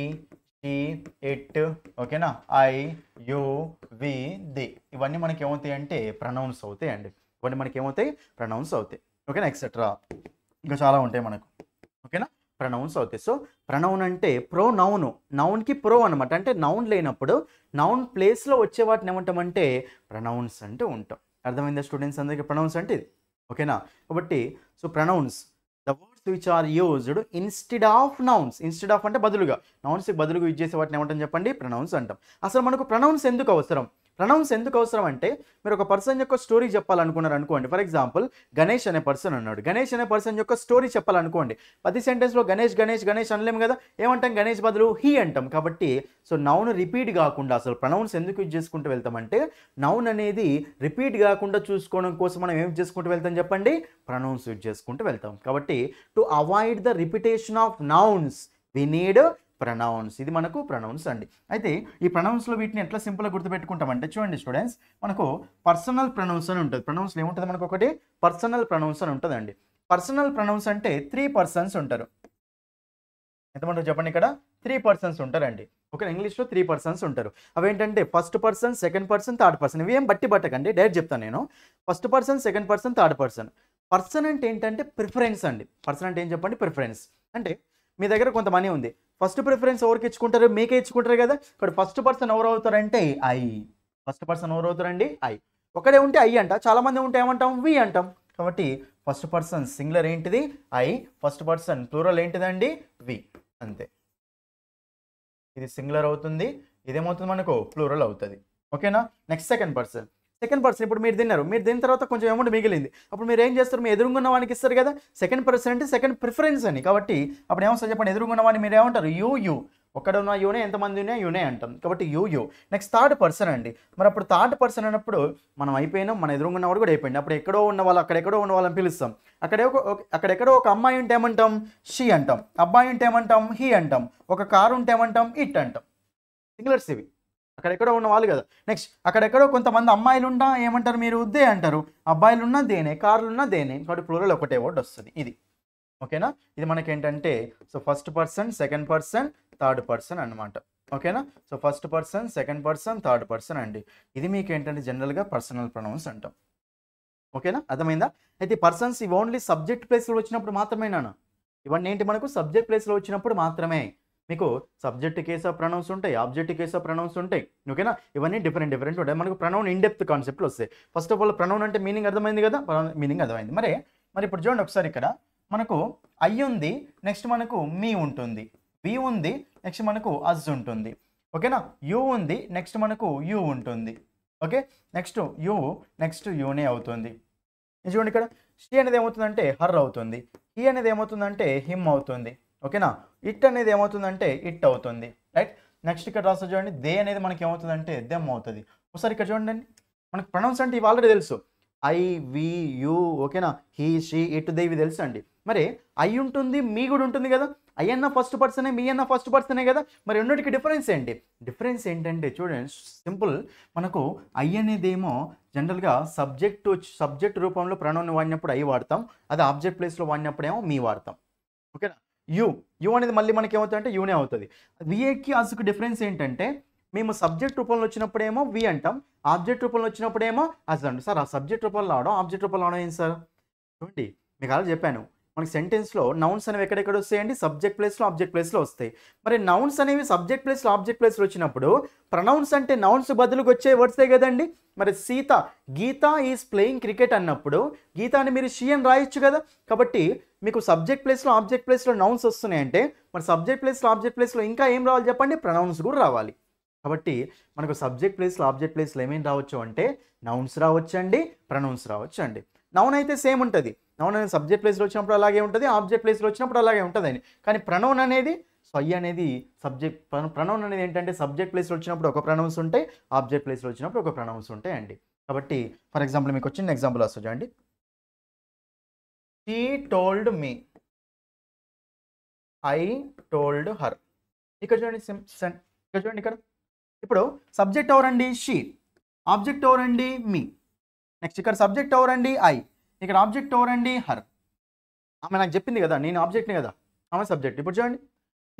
షీ, ఇట్, ఓకేనా, ఐ, యు, వి, ది, ఇవన్నీ మనకి ఏమవుతాయి అంటే ప్రనౌన్స్ అవుతాయి అండి. ఇవన్నీ మనకి ఏమవుతాయి, ప్రనౌన్స్ అవుతాయి. ఓకేనా, ఎక్సెట్రా ఇంకా చాలా ఉంటాయి మనకు. ఓకేనా, ప్రనౌన్స్ అవుతాయి. సో ప్రనౌన్ అంటే ప్రొనౌన్, నౌన్కి ప్రో అనమాట. అంటే నౌన్ లేనప్పుడు నౌన్ ప్లేస్లో వచ్చే వాటిని ఏమంటామంటే ప్రనౌన్స్ అంటే ఉంటాం. అర్థమైందా స్టూడెంట్స్ అందరికీ, ప్రనౌన్స్ అంటే ఇది. ఓకేనా, కాబట్టి so pronouns the words which are used instead of nouns. Instead of అంటే బదులుగా, నౌన్స్కి బదులుగా యూజ్ చేసే వాటిని ఏమంటాం చెప్పండి, ప్రనౌన్స్ అంటాం. అసలు మనకు ప్రనౌన్స్ ఎందుకు అవసరం, ప్రనౌన్స్ ఎందుకు అవసరం అంటే మీరు ఒక పర్సన్ యొక్క స్టోరీ చెప్పాలనుకున్నారు అనుకోండి. ఫర్ ఎగ్జాంపుల్ గణేష్ అనే పర్సన్ అన్నాడు, గణేష్ అనే పర్సన్ యొక్క స్టోరీ చెప్పాలనుకోండి. ప్రతి సెంటెన్స్లో గణేష్ గణేష్ గణేష్ అనలేము కదా, ఏమంటాం గణేష్ బదులు హీ అంటాం. కాబట్టి సో నౌన్ రిపీట్ కాకుండా అసలు ప్రనౌన్స్ ఎందుకు యూజ్ చేసుకుంటూ వెళ్తామంటే నౌన్ అనేది రిపీట్ కాకుండా చూసుకోవడం కోసం మనం ఏం చేసుకుంటూ వెళ్తాం చెప్పండి, ప్రనౌన్స్ యూజ్ చేసుకుంటూ వెళ్తాం. కాబట్టి to avoid the repetition of nouns we need pronouns. ఇది మనకు ప్రనౌన్స్ అండి. అయితే ఈ ప్రనౌన్స్లో వీటిని ఎట్లా సింపుల్గా గుర్తుపెట్టుకుంటామంటే చూడండి స్టూడెంట్స్, మనకు పర్సనల్ ప్రనౌన్స్ అని ఉంటుంది. ప్రనౌన్స్లో ఏముంటుంది మనకు, ఒకటి పర్సనల్ ప్రనౌన్స్ అని ఉంటుందండి. పర్సనల్ ప్రనౌన్స్ అంటే 3 పర్సన్స్ ఉంటారు. ఎంతమంది చెప్పండి, ఇక్కడ 3 పర్సన్స్ ఉంటారండి. ఓకే, ఇంగ్లీష్లో 3 పర్సన్స్ ఉంటారు. అవేంటంటే first person, second person, third person. ఇవి ఏం బట్టి పట్టకండి, డైరెక్ట్ చెప్తాను నేను. First person, second person, third person. Person అంటే ఏంటంటే ప్రిఫరెన్స్ అండి. పర్సన్ అంటే ఏం చెప్పండి, ప్రిఫరెన్స్. అంటే మీ దగ్గర కొంత మనీ ఉంది, ఫస్ట్ ప్రిఫరెన్స్ ఎవరికి ఇచ్చుకుంటారు, మీకే ఇచ్చుకుంటారు కదా. ఇక్కడ ఫస్ట్ పర్సన్ ఎవరు అవుతారంటే ఐ. ఫస్ట్ పర్సన్ ఎవరు అవుతారండి, ఐ. ఒకడే ఉంటే ఐ అంట, చాలా మంది ఉంటే ఏమంటాం, వి అంటాం. కాబట్టి ఫస్ట్ పర్సన్ సింగులర్ ఏంటిది ఐ, ఫస్ట్ పర్సన్ ప్లూరల్ ఏంటిదండి వి, అంతే. ఇది సింగులర్ అవుతుంది, ఇదేమవుతుంది మనకు ప్లూరల్ అవుతుంది. ఓకేనా, నెక్స్ట్ సెకండ్ పర్సన్. ఇప్పుడు మీరు తిన్నారు, మీరు తిన్న తర్వాత కొంచెం అమౌంట్ మిగిలింది, అప్పుడు మీరు ఏం చేస్తారు, మీ ఎదురుగున్న వానికి ఇస్తారు కదా. సెకండ్ పర్సన్ అంటే సెకండ్ ప్రిఫరెన్స్ అని. కాబట్టి అప్పుడు ఏమొస్తారు చెప్పండి, ఎదురుగున్న వాడిని మీరు ఏమంటారు, యూ. ఒక్కడ ఉన్న యూనే, ఎంతమంది ఉన్నా యూనే అంటాం. కాబట్టి యూ. నెక్స్ట్ థర్డ్ పర్సన్ అండి. మరి అప్పుడు థర్డ్ పర్సన్ అన్నప్పుడు మనం అయిపోయినాం, మన ఎదురుగున్న వాడు కూడా అయిపోయింది. అప్పుడు ఎక్కడో ఉన్న వాళ్ళు, అక్కడెక్కడో ఉన్న వాళ్ళని పిలుస్తాం. అక్కడెక్కడో ఒక అమ్మాయి ఉంటే ఏమంటాం, షీ అంటాం. అబ్బాయి ఉంటే ఏమంటాం, హీ అంటాం. ఒక కారు ఉంటే ఏమంటాం, ఇట్ అంటాం. సింగులర్స్ ఇవి, అక్కడెక్కడో ఉన్న వాళ్ళు కదా. నెక్స్ట్ అక్కడెక్కడో కొంతమంది అమ్మాయిలు ఉన్నా ఏమంటారు మీరు, దే అంటారు. అబ్బాయిలు ఉన్నా దేనే, కార్లు ఉన్నా దేనే. కాబట్టి ప్లూరల్ ఒకటే వర్డ్ వస్తుంది ఇది. ఓకేనా, ఇది మనకి ఏంటంటే so first person, second person, third person అనమాట. ఓకేనా, so first person, second person, third person అండి. ఇది మీకు ఏంటంటే జనరల్గా పర్సనల్ ప్రొనౌన్స్ అంటాం. ఓకేనా, అర్థమైందా. అయితే పర్సన్స్ ఇవి ఓన్లీ సబ్జెక్ట్ ప్లేస్లో వచ్చినప్పుడు మాత్రమేనా, ఇవన్నీ ఏంటి మనకు సబ్జెక్ట్ ప్లేస్లో వచ్చినప్పుడు మాత్రమే. మీకు సబ్జెక్ట్ కేస్ ఆఫ్ ప్రొనౌన్స్ ఉంటాయి, ఆబ్జెక్ట్ కేస్ ఆఫ్ ప్రొనౌన్స్ ఉంటాయి. ఓకేనా, ఇవన్నీ డిఫరెంట్ ఉంటాయి. మనకు ప్రొనౌన్ ఇన్ డెప్త్ కాన్సెప్ట్లు వస్తాయి. ఫస్ట్ ఆఫ్ ఆల్ ప్రొనౌన్ అంటే మీనింగ్ అర్థమైంది కదా, మీనింగ్ అర్థమైంది. మరి ఇప్పుడు చూడండి ఒకసారి, ఇక్కడ మనకు ఐ ఉంది, నెక్స్ట్ మనకు మీ ఉంటుంది, వి ఉంది, నెక్స్ట్ మనకు అజ్ ఉంటుంది. ఓకేనా, యూ ఉంది, నెక్స్ట్ మనకు యూ ఉంటుంది. ఓకే, నెక్స్ట్ యూ, నెక్స్ట్ యూనే అవుతుంది. చూడండి ఇక్కడ షీ అనేది ఏమవుతుందంటే హర్ అవుతుంది, హీ అనేది ఏమవుతుందంటే హిమ్ అవుతుంది. ఓకేనా, ఇట్ అనేది ఏమవుతుందంటే ఇట్ అవుతుంది. రైట్, నెక్స్ట్ ఇక్కడ రాస్తా చూడండి, దే అనేది మనకి ఏమవుతుందంటే దెమ్ అవుతుంది. ఒకసారి ఇక్కడ చూడండి, మనకు ప్రొనౌన్స్ అంటే ఇవి ఆల్రెడీ తెలుసు. ఐ వి యూ, ఓకేనా, హీ షీ ఇట్ దే, ఇవి తెలుసు అండి. మరి ఐ ఉంటుంది, మీ కూడా ఉంటుంది కదా, ఐ అన్న ఫస్ట్ పర్సనే, మీ అన్న ఫస్ట్ పర్సనే కదా, మరి రెండింటికి డిఫరెన్స్ ఏంటి? డిఫరెన్స్ ఏంటంటే చూడండి, సింపుల్. మనకు ఐ అనేదేమో జనరల్గా సబ్జెక్ట్ రూపంలో ప్రణౌన్ వాడినప్పుడు ఐ వాడతాం, అది ఆబ్జెక్ట్ ప్లేస్లో వాడినప్పుడేమో మీ వాడతాం, ఓకేనా. యూ అనేది మళ్ళీ మనకి ఏమవుతుంది అంటే యూనే అవుతుంది. విఏకి అస్కు డిఫరెన్స్ ఏంటంటే మేము సబ్జెక్ట్ రూపంలో వచ్చినప్పుడేమో వి అంటాం, ఆబ్జెక్ట్ రూపంలో వచ్చినప్పుడేమో అస్ అంటాం. సార్ ఆ సబ్జెక్ట్ రూపంలో అవడం ఆబ్జెక్ట్ రూపంలో అవడం ఏంటి సార్? చూడండి, మీకు అలా చెప్పాను, మనకి సెంటెన్స్లో నౌన్స్ అనేవి ఎక్కడెక్కడ వస్తాయండి? సబ్జెక్ట్ ప్లేస్లో ఆబ్జెక్ట్ ప్లేస్లో వస్తాయి. మరి నౌన్స్ అనేవి సబ్జెక్ట్ ప్లేస్లో ఆబ్జెక్ట్ ప్లేస్లో వచ్చినప్పుడు ప్రనౌన్స్ అంటే నౌన్స్ బదులుకు వచ్చే వర్డ్సే కదండి. మరి గీత ఈజ్ ప్లేయింగ్ క్రికెట్ అన్నప్పుడు గీత అని మీరు షీ అని రాయొచ్చు కదా. కాబట్టి మీకు సబ్జెక్ట్ ప్లేస్లో ఆబ్జెక్ట్ ప్లేస్లో నౌన్స్ వస్తున్నాయంటే మరి సబ్జెక్ట్ ప్లేస్లో ఆబ్జెక్ట్ ప్లేస్లో ఇంకా ఏం రావాలి చెప్పండి? ప్రనౌన్స్ కూడా రావాలి. కాబట్టి మనకు సబ్జెక్ట్ ప్లేస్లో ఆబ్జెక్ట్ ప్లేస్లో ఏమేమి రావచ్చు అంటే నౌన్స్ రావచ్చు అండి, ప్రనౌన్స్ రావచ్చు అండి. నౌన్ అయితే సేమ్ ఉంటుంది, నౌన్ అనేది సబ్జెక్ట్ ప్లేస్లో వచ్చినప్పుడు అలాగే ఉంటుంది, ఆబ్జెక్ట్ ప్లేస్లో వచ్చినప్పుడు అలాగే ఉంటుంది అని. కానీ ప్రనౌన్ అనేది అనేది ప్రనౌన్ అనేది ఏంటంటే సబ్జెక్ట్ ప్లేస్లో వచ్చినప్పుడు ఒక ప్రనౌన్స్ ఉంటాయి, ఆబ్జెక్ట్ ప్లేస్లో వచ్చినప్పుడు ఒక ప్రనౌన్స్ ఉంటాయి అండి. కాబట్టి ఫర్ ఎగ్జాంపుల్ మీకు వచ్చిన ఎగ్జాంపుల్ వస్తుంది చూడండి. She told me, I told her. ఇక్కడ చూడండి, ఇక్కడ చూడండి, ఇక్కడ ఇప్పుడు సబ్జెక్ట్ ఎవరండి? షీ. ఆబ్జెక్ట్ ఎవరండి? మీ. నెక్స్ట్ ఇక్కడ సబ్జెక్ట్ ఎవరండి? ఐ. ఇక్కడ ఆబ్జెక్ట్ ఎవరండి? హర్. ఆమె నాకు చెప్పింది కదా, నేను ఆబ్జెక్ట్ని కదా, ఆమె సబ్జెక్ట్. ఇప్పుడు చూడండి,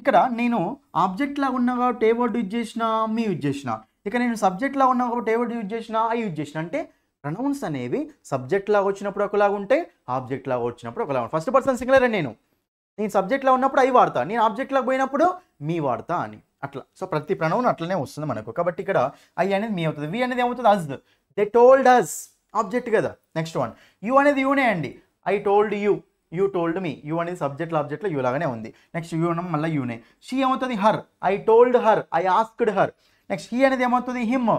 ఇక్కడ నేను ఆబ్జెక్ట్ లాగా ఉన్నా కాబట్టి ఏ వర్డ్ యూజ్ చేసిన? మీ యూజ్ చేసిన. ఇక నేను సబ్జెక్ట్ లాగా ఉన్నా కాబట్టి ఏ వర్డ్ యూజ్ చేసిన? ఐ యూజ్ చేసిన. అంటే ప్రనౌన్స్ అనేవి సబ్జెక్ట్ లాగా వచ్చినప్పుడు ఒకలాగా ఉంటాయి, ఆబ్జెక్ట్ లాగా వచ్చినప్పుడు ఒకలాగా ఉంటాయి. ఫస్ట్ పర్సన్ సింగులర్ నేను సబ్జెక్ట్లో ఉన్నప్పుడు ఐ వాడతా, నేను ఆబ్జెక్ట్ లాగా పోయినప్పుడు మీ వాడతా అని అట్లా. సో ప్రతి ప్రనౌన్ అట్లనే వస్తుంది మనకు. కాబట్టి ఇక్కడ ఐ అనేది మీ అవుతుంది, వి అనేది ఏమవుతుంది? అస్. దే టోల్డ్ అస్, ఆబ్జెక్ట్ కదా. నెక్స్ట్ వన్ యూ అనేది యూనే అండి, I told you, you told me. You అనేది సబ్జెక్ట్లో ఆబ్జెక్ట్లో యూ లాగానే ఉంది. నెక్స్ట్ యూ అన్న మళ్ళీ యూనే. షీ ఏమవుతుంది? Her, I told her, I asked her. Next he అనేది ఏమవుతుంది? Him,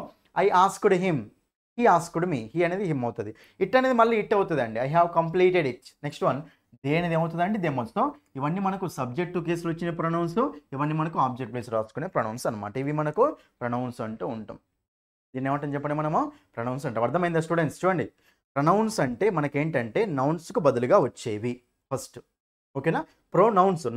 I asked him, he asked me. He అనేది హిమ్ అవుతుంది. ఇట్ అనేది మళ్ళీ ఇట్ అవుతుంది అండి, I have completed it. Next one they అనేది ఏమవుతుందండి? దెమ్ వస్తాం. ఇవన్నీ మనకు సబ్జెక్టు కేసులో వచ్చిన ప్రొనౌన్స్, ఇవన్నీ మనకు ఆబ్జెక్ట్ ప్లేస్ రాసుకునే ప్రొనౌన్స్ అనమాట. ఇవి మనకు ప్రొనౌన్స్ అంటూ ఉంటాం. దీన్ని ఏమంటాం చెప్పండి మనము? ప్రొనౌన్స్ అంటాం. అర్థమైందా స్టూడెంట్స్? చూడండి, ప్రొనౌన్స్ అంటే మనకేంటంటే నౌన్స్కు బదులుగా వచ్చేవి ఫస్ట్, ఓకేనా.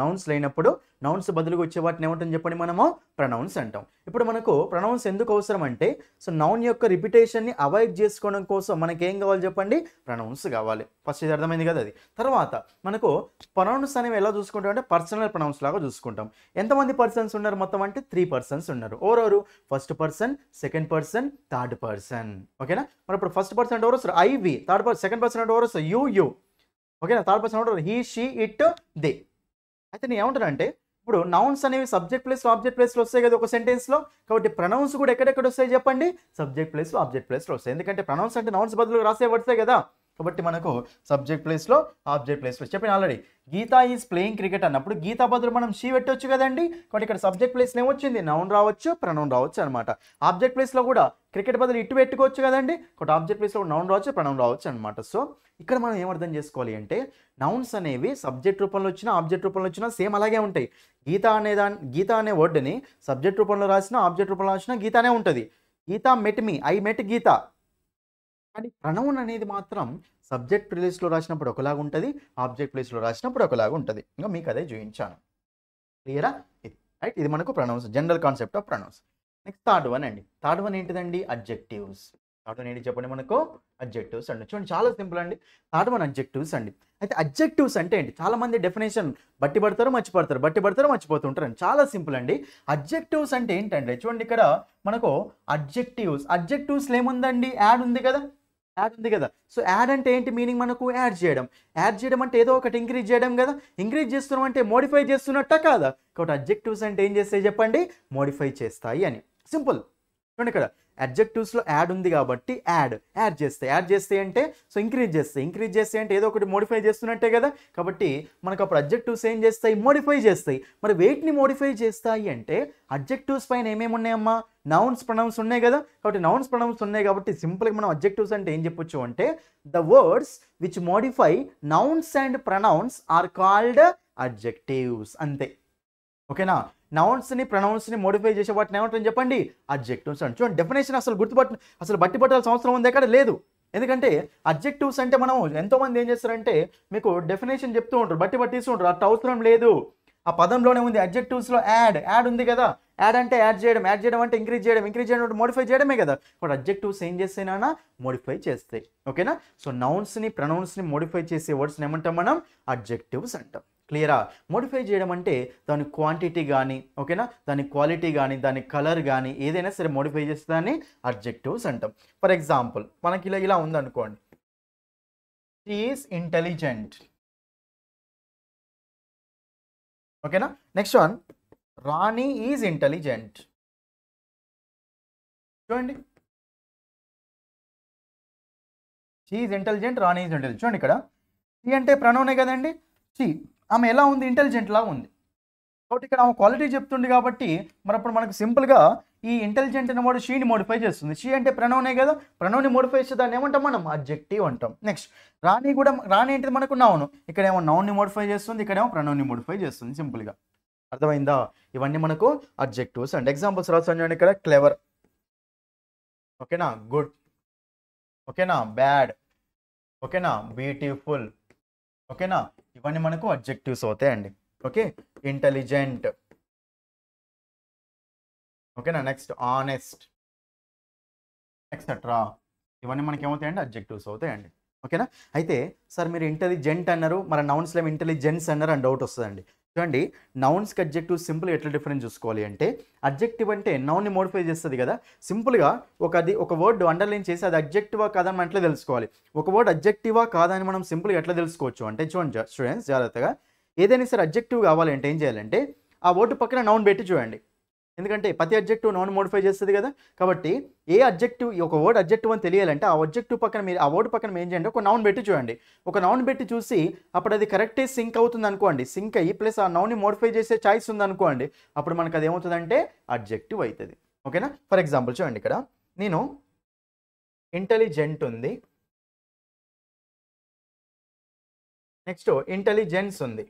నౌన్స్ లేనప్పుడు నౌన్స్ బదులుగా వచ్చే వాటిని ఏమంటాం చెప్పండి మనము? ప్రొనౌన్స్ అంటాం. ఇప్పుడు మనకు ప్రొనౌన్స్ ఎందుకు అవసరం అంటే సో నౌన్ యొక్క రిపిటేషన్ని అవాయిడ్ చేసుకోవడం కోసం మనకేం కావాలి చెప్పండి? ప్రొనౌన్స్ కావాలి. ఫస్ట్ ఇది అర్థమైంది కదా. అది తర్వాత మనకు ప్రొనౌన్స్ అనేవి ఎలా చూసుకుంటాం అంటే పర్సనల్ ప్రొనౌన్స్ లాగా చూసుకుంటాం. ఎంతమంది పర్సన్స్ ఉన్నారు మొత్తం అంటే 3 పర్సన్స్ ఉన్నారు. ఎవరెవరు? First person, second person, third person, ఓకేనా. మరి ఇప్పుడు ఫస్ట్ పర్సన్ అంటే ఎవరు వస్తారు? I we. సెకండ్ పర్సన్ అంటే ఎవరు వస్తారు? యూ. ఓకేనా. థర్డ్ పర్సన్ ఎవరు? He she it they. అయితే నేను ఏమంటాను అంటే ఇప్పుడు నౌన్స్ అనేవి సబ్జెక్ట్ ప్లేస్లో ఆబ్జెక్ట్ ప్లేస్లో వస్తాయి కదా ఒక సెంటెన్స్లో. కాబట్టి ప్రొనౌన్స్ కూడా ఎక్కడెక్కడ వస్తాయి చెప్పండి? సబ్జెక్ట్ ప్లేస్లో ఆబ్జెక్ట్ ప్లేస్లో వస్తాయి. ఎందుకంటే ప్రొనౌన్స్ అంటే నౌన్స్ బదులు రాసే వర్డ్సే కదా. కాబట్టి మనకు సబ్జెక్ట్ ప్లేస్లో ఆబ్జెక్ట్ ప్లేస్లో చెప్పిన already Geeta is playing cricket అన్నప్పుడు గీత బదులు మనం షీ పెట్టవచ్చు కదండి. కాబట్టి ఇక్కడ సబ్జెక్ట్ ప్లేస్లో ఏమొచ్చింది? నౌన్ రావచ్చు, ప్రొనౌన్ రావచ్చు అనమాట. ఆబ్జెక్ట్ ప్లేస్లో కూడా క్రికెట్ బదులు ఇటు పెట్టుకోవచ్చు కదండి. కాబట్టి ఆబ్జెక్ట్ ప్లేస్లో నౌన్ రావచ్చు, ప్రొనౌన్ రావచ్చు అనమాట. సో ఇక్కడ మనం ఏమర్థం చేసుకోవాలి అంటే నౌన్స్ అనేవి సబ్జెక్ట్ రూపంలో వచ్చినా ఆబ్జెక్ట్ రూపంలో వచ్చినా సేమ్ అలాగే ఉంటాయి. గీత అనే వర్డ్ని సబ్జెక్ట్ రూపంలో రాసినా ఆబ్జెక్ట్ రూపంలో రాసినా గీతానే ఉంటుంది. గీత మెట్ మీ, ఐ మెట్ గీత. కానీ ప్రొనౌన్ అనేది మాత్రం సబ్జెక్ట్ ప్లేస్లో రాసినప్పుడు ఒకలాగా ఉంటుంది, ఆబ్జెక్ట్ ప్లేస్లో రాసినప్పుడు ఒకలాగా ఉంటుంది. ఇంకా మీకు అదే చూపించాను. క్లియరా? ఇది రైట్. ఇది మనకు pronouns, general concept of pronouns. Next third one అండి. థర్డ్ వన్ ఏంటిదండి? అడ్జెక్టివ్స్. థర్డ్ వన్ ఏంటి చెప్పండి మనకు? అడ్జెక్టివ్స్ అండి. చూడండి చాలా సింపుల్ అండి. థర్డ్ వన్ అడ్జెక్టివ్స్ అండి. అయితే అడ్జెక్టివ్స్ అంటే ఏంటి? చాలామంది డెఫినేషన్ బట్టి పడతారు మర్చిపోతుంటారు. చాలా సింపుల్ అండి. అడ్జెక్టివ్స్ అంటే ఏంటంటే చూడండి ఇక్కడ మనకు అడ్జెక్టివ్స్లో ఏముందండి? యాడ్ ఉంది కదా. సో యాడ్ అంటే ఏంటి మీనింగ్? మనకు యాడ్ చేయడం అంటే ఏదో ఒకటి ఇంక్రీజ్ చేయడం కదా. ఇంక్రీజ్ చేస్తున్నాం అంటే మోడిఫై చేస్తున్నట్ట కాదా? కాబట్టి అడ్జెక్టివ్స్ అంటే ఏం చేస్తాయి చెప్పండి? మోడిఫై చేస్తాయి అని. సింపుల్. చూడండి ఇక్కడ అడ్జెక్టివ్స్లో యాడ్ ఉంది కాబట్టి యాడ్ చేస్తాయి అంటే సో ఇంక్రీజ్ చేస్తాయి అంటే ఏదో ఒకటి మోడిఫై చేస్తున్నట్టే కదా. కాబట్టి మనకు అప్పుడు అడ్జెక్టివ్స్ ఏం చేస్తాయి? మోడిఫై చేస్తాయి. మరి వేటిని మోడిఫై చేస్తాయి అంటే అడ్జెక్టివ్స్ పైన ఏమేమి ఉన్నాయమ్మా? నౌన్స్, ప్రొనౌన్స్ ఉన్నాయి కదా. కాబట్టి నౌన్స్, ప్రొనౌన్స్ ఉన్నాయి కాబట్టి సింపుల్గా మనం అడ్జెక్టివ్స్ అంటే ఏం చెప్పొచ్చు అంటే the words which modify nouns and pronouns are called adjectives. అంతే, ఓకేనా. నౌన్స్ని ప్రొనౌన్స్ని మోడిఫై చేసే వాటిని ఏమంటారని చెప్పండి? అడ్జెక్టివ్స్ అంటే. చూడండి డెఫినేషన్ అసలు బట్టి పట్టాల్సిన అవసరం ఉంది ఎక్కడ? లేదు. ఎందుకంటే అడ్జెక్టివ్స్ అంటే మనం ఎంతోమంది ఏం చేస్తారంటే మీకు డెఫినేషన్ చెప్తూ ఉంటారు, బట్టి ఇస్తూ ఉంటారు. అట్లా అవసరం లేదు. ఆ పదంలోనే ఉంది. అడ్జెక్టివ్స్లో యాడ్ ఉంది కదా. యాడ్ అంటే యాడ్ చేయడం అంటే ఇంక్రీజ్ చేయడం అంటే మోడిఫై చేయడమే కదా. ఇప్పుడు అడ్జెక్టివ్స్ ఏం చేస్తేనా మోడిఫై చేస్తాయి. ఓకేనా? సో నౌన్స్ని ప్రొనౌన్స్ని మోడిఫై చేసే వర్డ్స్ని ఏమంటాం మనం? అడ్జెక్టివ్స్ అంటాం. క్లియరా? మోడిఫై చేయడం అంటే దాని క్వాంటిటీ కానీ, ఓకేనా, దాని క్వాలిటీ కానీ, దాని కలర్ కానీ ఏదైనా సరే మోడిఫై చేస్తే దాన్ని అడ్జెక్టివ్స్ అంటాం. ఫర్ ఎగ్జాంపుల్ మనకి ఇలా ఉందనుకోండి, షీ ఈజ్ ఇంటెలిజెంట్. ఓకేనా? Next one, Rani is intelligent. చూడండి, she is intelligent, Rani is intelligent. చూడండి ఇక్కడ షీ అంటే ప్రొనౌనే కదండి. షీ ఆమె ఎలా ఉంది? ఇంటెలిజెంట్ లాగా ఉంది. కాబట్టి ఇక్కడ ఆమె క్వాలిటీ చెప్తుంది కాబట్టి మరి అప్పుడు మనకు సింపుల్గా ఈ ఇంటెలిజెంట్ అనే వర్డ్ షీని మోడిఫై చేస్తుంది. షీ అంటే ప్రొనౌనే కదా, ప్రొనౌన్ని మోడిఫై చేస్తే దాన్ని ఏమంటాం మనం? అడ్జెక్టివ్ అంటాం. నెక్స్ట్ రాణి కూడా, రాణి ఏంటిది మనకు నౌన్. ఇక్కడేమో నౌన్ని మోడిఫై చేస్తుంది, ఇక్కడేమో ప్రొనౌన్ని మోడిఫై చేస్తుంది. సింపుల్గా అర్థమైందా? ఇవన్నీ మనకు అడ్జెక్టివ్స్ అండ్ ఎగ్జాంపుల్స్ రాస్తాను. ఇక్కడ క్లెవర్, ఓకేనా, గుడ్, ఓకేనా, బ్యాడ్, ఓకేనా, బ్యూటిఫుల్, ఓకేనా, ఇవన్నీ మనకు అడ్జెక్టివ్స్ అవుతాయండి. ఓకే, ఇంటెలిజెంట్, ఓకేనా, నెక్స్ట్ ఆనెస్ట్, ఎక్సెట్రా, ఇవన్నీ మనకి ఏమవుతాయండి? అడ్జెక్టివ్స్ అవుతాయండి. ఓకేనా? అయితే సార్ మీరు ఇంటెలిజెంట్ అన్నారు, మరి నౌన్స్లో ఇంటెలిజెన్స్ అన్నారు అని డౌట్ వస్తుందండి. చూడండి, నౌన్స్కి అడ్జెక్టివ్ సింపుల్ ఎట్లా డిఫరెన్స్ చూసుకోవాలి అంటే, అడ్జెక్టివ్ అంటే నౌన్ని మోడిఫై చేస్తుంది కదా. సింపుల్గా ఒక వర్డ్ అండర్లైన్ చేసి అది అడ్జెక్టివా కాదని మనం ఎట్లా తెలుసుకోవాలి? ఒక వర్డ్ అడ్జెక్టివా కాదని మనం సింపుల్గా ఎట్లా తెలుసుకోవచ్చు అంటే, చూడండి స్టూడెంట్స్ జాగ్రత్తగా, ఏదైనా సరే అడ్జెక్టివ్ కావాలంటే ఏం చేయాలంటే ఆ వర్డ్ పక్కన నౌన్ పెట్టి చూడండి. ఎందుకంటే ప్రతి అడ్జెక్టివ్ నౌన్ మోడిఫై చేస్తుంది కదా. కాబట్టి ఏ అడ్జెక్టివ్, ఒక వర్డ్ అడ్జెక్టివ్ అని తెలియాలంటే ఆ అడ్జెక్టివ్ పక్కన మీరు ఆ వర్డ్ పక్కన ఏం చేయండి? ఒక నౌన్ పెట్టి చూడండి. ఒక నౌన్ పెట్టి చూసి అప్పుడు అది కరెక్టే సింక్ అవుతుంది అనుకోండి. సింక్ అయ్యి ప్లస్ ఆ నౌన్ని మోడిఫై చేసే చాయిస్ ఉంది అనుకోండి, అప్పుడు మనకు అది ఏమవుతుందంటే అడ్జెక్టివ్ అవుతుంది. ఓకేనా? ఫర్ ఎగ్జాంపుల్ చూడండి, ఇక్కడ నేను ఇంటెలిజెంట్ ఉంది, నెక్స్ట్ ఇంటెలిజెన్స్ ఉంది.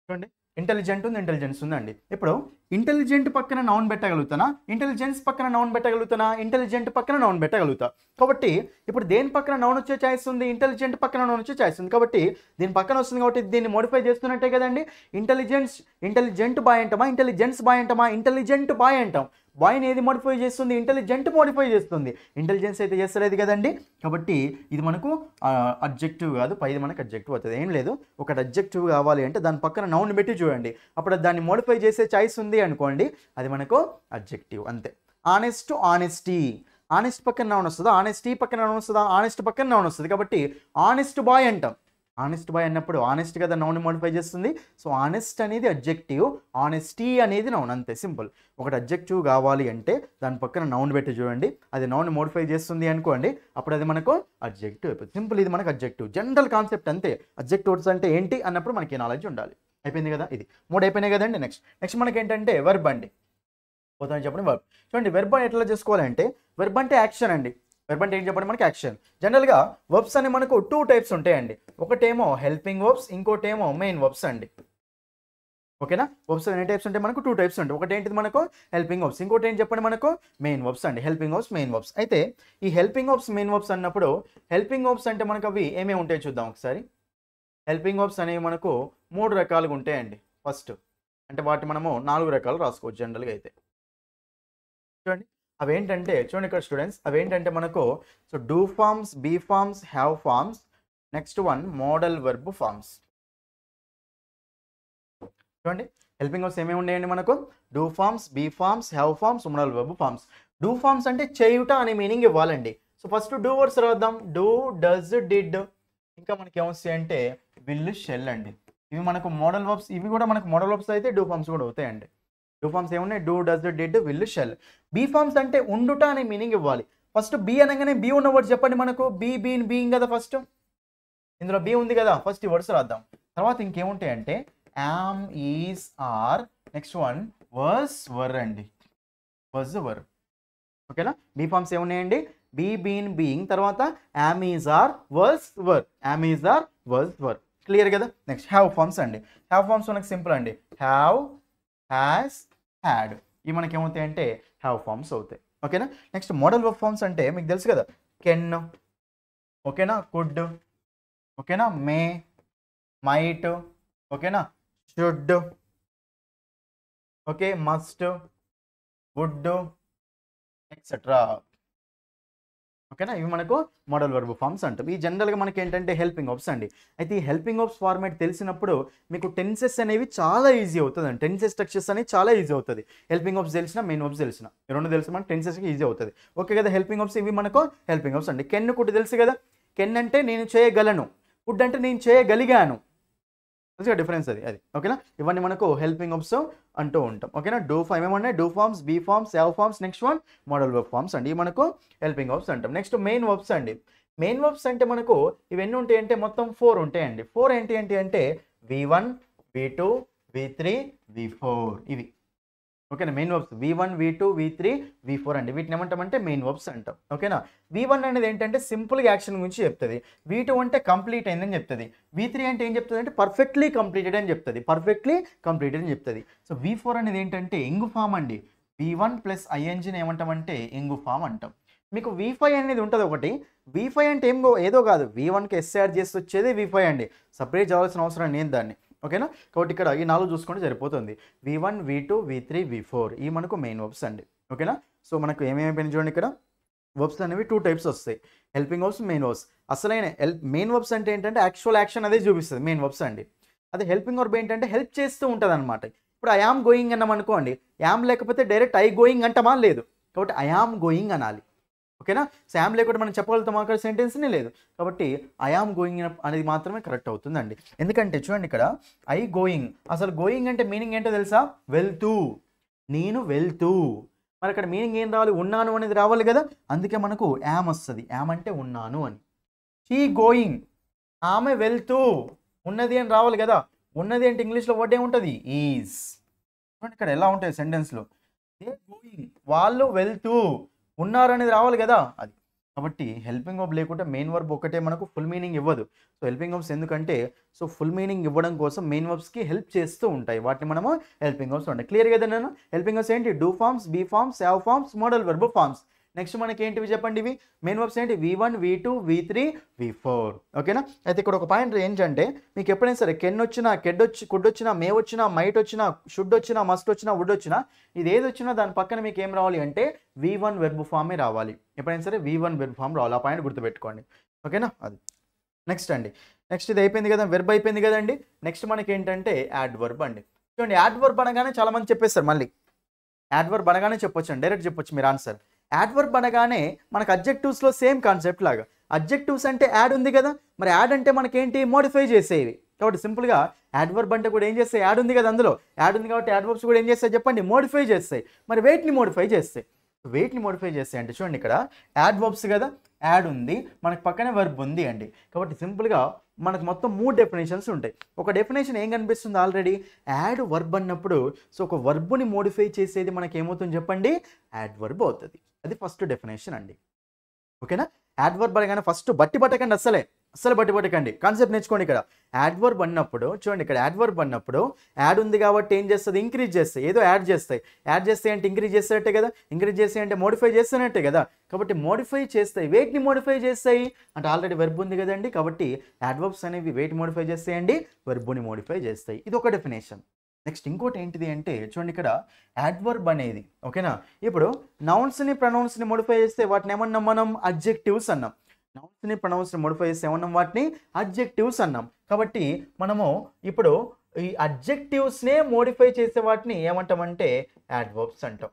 చూడండి, ఇంటెలిజెంట్ ఉంది, ఇంటెలిజెన్స్ ఉందండి. ఇప్పుడు ఇంటెలిజెంట్ పక్కన నౌన్ పెట్టగలుగుతానా? ఇంటెలిజెన్స్ పక్కన నౌన్ పెట్టగలుగుతానా? ఇంటెలిజెంట్ పక్కన నౌన్ పెట్టగలుగుతా. కాబట్టి ఇప్పుడు దేని పక్కన నౌన్ వచ్చే ఛాయిస్ ఉంది? ఇంటెలిజెంట్ పక్కన నౌన్ వచ్చే ఛాయిస్ ఉంది. కాబట్టి దీని పక్కన వస్తుంది కాబట్టి దీన్ని మోడిఫై చేస్తున్నట్టే కదండి. ఇంటెలిజెంట్ బాయ్ అంటామా? ఇంటెలిజెన్స్ బాయ్ అంటామా? ఇంటెలిజెంట్ బాయ్ అంటాం. బాయ్ని ఏది మోడిఫై చేస్తుంది? ఇంటెలిజెంట్ మోడిఫై చేస్తుంది. ఇంటెలిజెన్స్ అయితే చేస్తలేదు కదండి. కాబట్టి ఇది మనకు అడ్జెక్టివ్ కాదు, పైది మనకు అడ్జెక్టివ్ అవుతుంది. ఏం లేదు, ఒకటి అడ్జెక్టివ్ కావాలి అంటే దాని పక్కన నౌన్ పెట్టి చూడండి. అప్పుడు దాన్ని మోడిఫై చేసే చాయిస్ ఉంది అనుకోండి, అది మనకు అడ్జెక్టివ్. అంతే. Honest, honesty. ఆనెస్ట్ పక్కన నౌన్ వస్తుందా? ఆనెస్టీ పక్కన నౌన్ వస్తుందా? ఆనెస్ట్ పక్కన నౌన్ వస్తుంది. కాబట్టి ఆనెస్ట్ బాయ్ అంటాం. ఆనెస్ట్ బాయ్ అన్నప్పుడు ఆనెస్ట్ కదా నౌన్ మోడిఫై చేస్తుంది. సో ఆనెస్ట్ అనేది అడ్జెక్టివ్, ఆనెస్టీ అనేది నౌన్. అంతే, సింపుల్. ఒకటి అడ్జెక్టివ్ కావాలి అంటే దాని పక్కన నౌన్ పెట్టి చూడండి, అది నౌన్ మోడిఫై చేస్తుంది అనుకోండి, అప్పుడు అది మనకు అడ్జెక్టివ్ అయిపోతుంది. సింపుల్, ఇది మనకు అడ్జెక్టివ్. జనరల్ కాన్సెప్ట్ అంతే. అడ్జెక్టివ్స్ అంటే ఏంటి అన్నప్పుడు మనకి నాలెడ్జ్ ఉండాలి. అయిపోయింది కదా. ఇది 3 అయిపోయినాయి కదండి. నెక్స్ట్ మనకి ఏంటంటే వెర్బ్ అండి. పోతాను చెప్పండి వెర్బ్. చూడండి, వెర్బ్ ఎట్లా చేసుకోవాలంటే, వెర్బ్ అంటే యాక్షన్ అండి. వెర్బ్ అంటే ఏం చెప్పండి? మనకి యాక్షన్. జనరల్గా వర్బ్స్ అని మనకు 2 టైప్స్ ఉంటాయండి. ఒకటేమో హెల్పింగ్ వర్బ్స్, ఇంకోటేమో మెయిన్ వర్బ్స్ అండి. ఓకేనా? వర్బ్స్ ఎన్ని టైప్స్ ఉంటాయి? మనకు 2 టైప్స్ ఉంటాయి. ఒకటి ఏంటిది మనకు? Helping verbs. ఇంకోటి ఏం చెప్పండి? మనకు మెయిన్ వర్బ్స్ అండి. Helping verbs, main verbs. అయితే ఈ హెల్పింగ్ వర్బ్స్, మెయిన్ వర్బ్స్ అన్నప్పుడు హెల్పింగ్ వర్బ్స్ అంటే మనకు అవి ఏమేమి ఉంటాయో చూద్దాం ఒకసారి. హెల్పింగ్ వర్బ్స్ అనేవి మనకు 3 రకాలుగా ఉంటాయండి. ఫస్ట్ అంటే వాటి మనము 4 రకాలు రాసుకోవచ్చు జనరల్గా అయితే. చూడండి, అవేంటంటే చూడండి ఇక్కడ స్టూడెంట్స్, అవేంటంటే మనకు so do forms, be forms, have forms, next one modal verb forms. చూడండి, హెల్పింగ్ వర్బ్స్ ఏమేమి ఉన్నాయండి మనకు? Do forms, be forms, have forms, modal verb forms. Do forms అంటే చేయుట అనే మీనింగ్ ఇవ్వాలండి. సో ఫస్ట్ డూ వర్డ్స్ రాద్దాం. డూ, డస్, డిడ్, ఇంకా మనకి ఏమొస్తాయి అంటే విల్, షెల్ అండి. ఇవి మనకు మోడల్ వర్బ్స్. ఇవి కూడా మనకు మోడల్ వర్బ్స్ అయితే డూ ఫార్మ్స్ కూడా అవుతాయండి. డూ ఫార్మ్స్ ఏమున్నాయి? Do, does, did, will, shall. Be forms అంటే ఉండుట అనే మీనింగ్ ఇవ్వాలి. ఫస్ట్ బీ అనగానే బీ ఉన్న వర్డ్స్ చెప్పండి మనకు. బీ, బీన్, బీయింగ్ కదా ఫస్ట్. ఇందులో బీ ఉంది కదా, ఫస్ట్ ఈ వర్డ్స్ రాద్దాం. తర్వాత ఇంకేముంటాయంటే am, is, are, next one was, were అండి. Was, were. ఓకేనా? బీ ఫార్మ్స్ ఏమున్నాయండి? బీ, బీన్, బీయింగ్, తర్వాత am, is, are, was, were. Am, is, are, was, were. Clear కదా. నెక్స్ట్ హ్యావ్ ఫార్మ్స్ అండి. హ్యావ్ ఫార్మ్స్ మనకి సింపుల్ అండి. Have, has, had. ఇవి మనకి ఏమవుతాయి అంటే హ్యావ్ ఫార్మ్స్ అవుతాయి. ఓకేనా. నెక్స్ట్ మోడల్ వర్బ్ ఫామ్స్ అంటే మీకు తెలుసు కదా, కెన్, ఓకేనా, కుడ్, ఓకేనా, మే, మైట్, ఓకేనా, should, okay, must, would, etcetera. ఓకేనా, ఇవి మనకు మోడల్ వర్బ్ ఫామ్స్ అంటాం. ఈ జనరల్గా మనకి ఏంటంటే హెల్పింగ్ వర్బ్స్ అండి. అయితే ఈ హెల్పింగ్ వర్బ్స్ ఫార్మాట్ తెలిసినప్పుడు మీకు టెన్సెస్ అనేవి చాలా ఈజీ అవుతుంది అండి. టెన్సెస్ స్ట్రక్చర్స్ అనేవి చాలా ఈజీ అవుతుంది. హెల్పింగ్ వర్బ్స్ తెలిసిన, మెయిన్ వర్బ్స్ తెలిసిన, ఈ రెండు తెలిసిన మనకి టెన్సెస్కి ఈజీ అవుతుంది. ఓకే కదా. హెల్పింగ్ వర్బ్స్ ఇవి మనకు హెల్పింగ్ వర్బ్స్ అండి. కెన్ కుడ్ తెలుసు కదా. కెన్ అంటే నేను చేయగలను, కుడ్ అంటే నేను చేయగలిగాను. డిఫరెన్స్ అది అది ఓకేనా. ఇవన్నీ మనకు హెల్పింగ్ వర్బ్స్ అంటూ ఉంటాం. ఓకేనా. డూ ఫామ్ ఏమన్నా do forms, be forms, have forms, next one modal verb forms అండి. ఇవి మనకు హెల్పింగ్ వర్బ్స్ అంటాం. నెక్స్ట్ మెయిన్ వర్బ్స్ అండి. మెయిన్ వర్బ్స్ అంటే మనకు ఇవన్నీ ఉంటాయి అంటే మొత్తం 4 ఉంటాయండి. 4 ఏంటి అంటే V1, V2, V3, V4 ఇవి. ఓకేనా. Main verbs V1, V2, V3, V4 అండి. వీటిని ఏమంటామంటే మెయిన్ వర్బ్స్ అంటాం. ఓకేనా. V1 అనేది ఏంటంటే సింపుల్గా యాక్షన్ గురించి చెప్తుంది. V2 అంటే కంప్లీట్ అయిందని చెప్తుంది. V3 అంటే ఏం చెప్తుంది అంటే పర్ఫెక్ట్లీ కంప్లీటెడ్ అని చెప్తుంది. పర్ఫెక్ట్లీ కంప్లీటెడ్ అని చెప్తుంది. సో V4 అనేది ఏంటంటే ఎంగు ఫామ్ అండి. V1 ప్లస్ ఐఎన్జిని ఏమంటామంటే ఎంగు ఫామ్ అంటాం. మీకు V5 అనేది ఉంటుంది ఒకటి. V5 అంటే ఏదో కాదు, V1కి ఎస్ యాడ్ చేసి వచ్చేది V5 అండి. సపరేట్ చదవాల్సిన అవసరం లేదు దాన్ని. ఓకేనా. కాబట్టి ఇక్కడ ఈ 4 చూసుకుంటే సరిపోతుంది. V1, V2, V3, V4 ఇవి మనకు మెయిన్ వర్బ్స్ అండి. ఓకేనా. సో మనకు ఏమేమి చూడండి ఇక్కడ వర్బ్స్ అనేవి 2 టైప్స్ వస్తాయి. Helping verbs, main verbs. అసలైన మెయిన్ వర్బ్స్ అంటే ఏంటంటే యాక్చువల్ యాక్షన్ అదే చూపిస్తుంది మెయిన్ వర్బ్స్ అండి. అదే హెల్పింగ్ వర్బ్ ఏంటంటే హెల్ప్ చేస్తూ ఉంటుంది అనమాట. ఇప్పుడు ఐ యామ్ గోయింగ్ అన్నాం అనుకోండి, యామ్ లేకపోతే డైరెక్ట్ ఐ గోయింగ్ అంటామా లేదు. కాబట్టి ఐ యామ్ గోయింగ్ అనాలి. ఓకేనా. సో యామ్ లేకుండా మనం చెప్పగలుగుతాం అక్కడ సెంటెన్స్నే లేదు. కాబట్టి ఐ యామ్ గోయింగ్ అనేది మాత్రమే కరెక్ట్ అవుతుందండి. ఎందుకంటే చూడండి ఇక్కడ ఐ గోయింగ్, అసలు గోయింగ్ అంటే మీనింగ్ ఏంటో తెలుసా, వెళ్తూ, నేను వెళ్తూ. మరి అక్కడ మీనింగ్ ఏం రావాలి, ఉన్నాను అనేది రావాలి కదా. అందుకే మనకు యామ్ వస్తుంది. యామ్ అంటే ఉన్నాను అని. షీ గోయింగ్, ఆమె వెళ్తూ, ఉన్నది అని రావాలి కదా. ఉన్నది అంటే ఇంగ్లీష్లో వర్డ్ ఏముంటుంది, ఈజ్. చూడండి ఇక్కడ ఎలా ఉంటాయి సెంటెన్స్లో, దే గోయింగ్ వాళ్ళు వెళ్తూ, ఉన్నారు అనేది రావాలి కదా అది. కాబట్టి హెల్పింగ్ వర్బ్ లేకుంటే మెయిన్ వర్బ్ ఒకటే మనకు ఫుల్ మీనింగ్ ఇవ్వదు. సో హెల్పింగ్ వర్బ్స్ ఎందుకంటే సో ఫుల్ మీనింగ్ ఇవ్వడం కోసం మెయిన్ వర్బ్స్కి హెల్ప్ చేస్తూ ఉంటాయి. వాటిని మనము హెల్పింగ్ వర్బ్స్ ఉంటాయి. క్లియర్ కదా. నేను హెల్పింగ్ వర్బ్స్ ఏంటి, do forms, be forms, have forms, modal verb forms. Next మనకి ఏంటివి చెప్పండి ఇవి మెయిన్ వర్బ్స్ ఏంటి, V1, V2, V3, V4. ఓకేనా. అయితే ఇక్కడ ఒక పాయింట్ ఏంటంటే మీకు ఎప్పుడైనా సరే కెన్ వచ్చినా, కుడ్ వచ్చినా, మే వచ్చినా, మైట్ వచ్చినా, షుడ్ వచ్చినా, మస్ట్ వచ్చినా, వుడ్ వచ్చినా, ఇది ఏది వచ్చినా దాని పక్కన మీకు ఏం రావాలి అంటే V1 వెర్బ్ ఫామే రావాలి. ఎప్పుడైనా సరే V1 వెర్బ్ ఫామ్ రావాలి. ఆ పాయింట్ గుర్తుపెట్టుకోండి. ఓకేనా. అది నెక్స్ట్ అండి. నెక్స్ట్ ఇది అయిపోయింది కదా, వెర్బ్ అయిపోయింది కదండి. నెక్స్ట్ మనకి ఏంటంటే యాడ్ వర్బ్ అండి. చూడండి యాడ్ వర్బ్ అనగానే చాలా మంది చెప్పేస్తారు, మళ్ళీ యాడ్ వర్బ్ అనగానే చెప్పొచ్చు అండి, డైరెక్ట్ చెప్పొచ్చు మీరు ఆన్సర్. యాడ్ వర్బ్ అనగానే మనకు అడ్జెక్టివ్స్లో సేమ్ కాన్సెప్ట్ లాగా. అడ్జెక్టివ్స్ అంటే యాడ్ ఉంది కదా, మరి యాడ్ అంటే మనకేంటి, మోడిఫై చేసేవి. కాబట్టి సింపుల్గా యాడ్ వర్బ్ అంటే కూడా ఏం చేస్తాయి, యాడ్ ఉంది కదా, అందులో యాడ్ ఉంది కాబట్టి యాడ్ వర్బ్స్ కూడా ఏం చేస్తాయి చెప్పండి, మోడిఫై చేస్తాయి. మరి వెయిట్ని మోడిఫై చేస్తాయి. వెయిట్ని మోడిఫై చేస్తాయి అంటే చూడండి ఇక్కడ యాడ్ వర్బ్స్ కదా, యాడ్ ఉంది, మనకు పక్కనే వర్బ్ ఉంది అండి. కాబట్టి సింపుల్గా మనకు మొత్తం 3 డెఫినేషన్స్ ఉంటాయి. ఒక డెఫినేషన్ ఏం కనిపిస్తుంది ఆల్రెడీ, యాడ్ వర్బ్ అన్నప్పుడు సో ఒక వర్బ్ని మోడిఫై చేసేది మనకి ఏమవుతుంది చెప్పండి, యాడ్ వర్బ్ అవుతుంది. అది ఫస్ట్ డెఫినేషన్ అండి. ఓకేనా. యాడ్ వర్బ్ అనగానే ఫస్ట్ బట్టి పట్టకండి, అస్సలు బట్టి పట్టకండి. కాన్సెప్ట్ నేర్చుకోండి. ఇక్కడ యాడ్ వర్బ్ అన్నప్పుడు చూడండి, ఇక్కడ యాడ్ వర్బ్ అన్నప్పుడు యాడ్ ఉంది కాబట్టి ఏం చేస్తుంది, ఇంక్రీజ్ చేస్తాయి. ఏదో యాడ్ చేస్తాయి. యాడ్ చేస్తాయి అంటే ఇంక్రీజ్ చేసేటట్టే కదా, ఇంక్రీజ్ చేస్తాయి అంటే మోడిఫై చేస్తున్నట్టే కదా. కాబట్టి మోడిఫై చేస్తాయి. వెయిట్ని మోడిఫై చేస్తాయి అంటే ఆల్రెడీ వెర్బ్ ఉంది కదండి. కాబట్టి యాడ్ వర్బ్స్ అనేవి వెయిట్ మోడిఫై చేస్తాయండి, వెర్బ్ని మోడిఫై చేస్తాయి. ఇది ఒక డెఫినేషన్. నెక్స్ట్ ఇంకోటి ఏంటిది అంటే చూడండి ఇక్కడ యాడ్వర్బ్ అనేది. ఓకేనా. ఇప్పుడు నౌన్స్ని ప్రొనౌన్స్ని మోడిఫై చేస్తే వాటిని ఏమన్నాం మనం, అడ్జెక్టివ్స్ అన్నాం. నౌన్స్ని ప్రొనౌన్స్ని మోడిఫై చేస్తే ఏమన్నాం, వాటిని అడ్జెక్టివ్స్ అన్నాం. కాబట్టి మనము ఇప్పుడు ఈ అడ్జెక్టివ్స్నే మోడిఫై చేసే వాటిని ఏమంటామంటే యాడ్వర్బ్స్ అంటాం.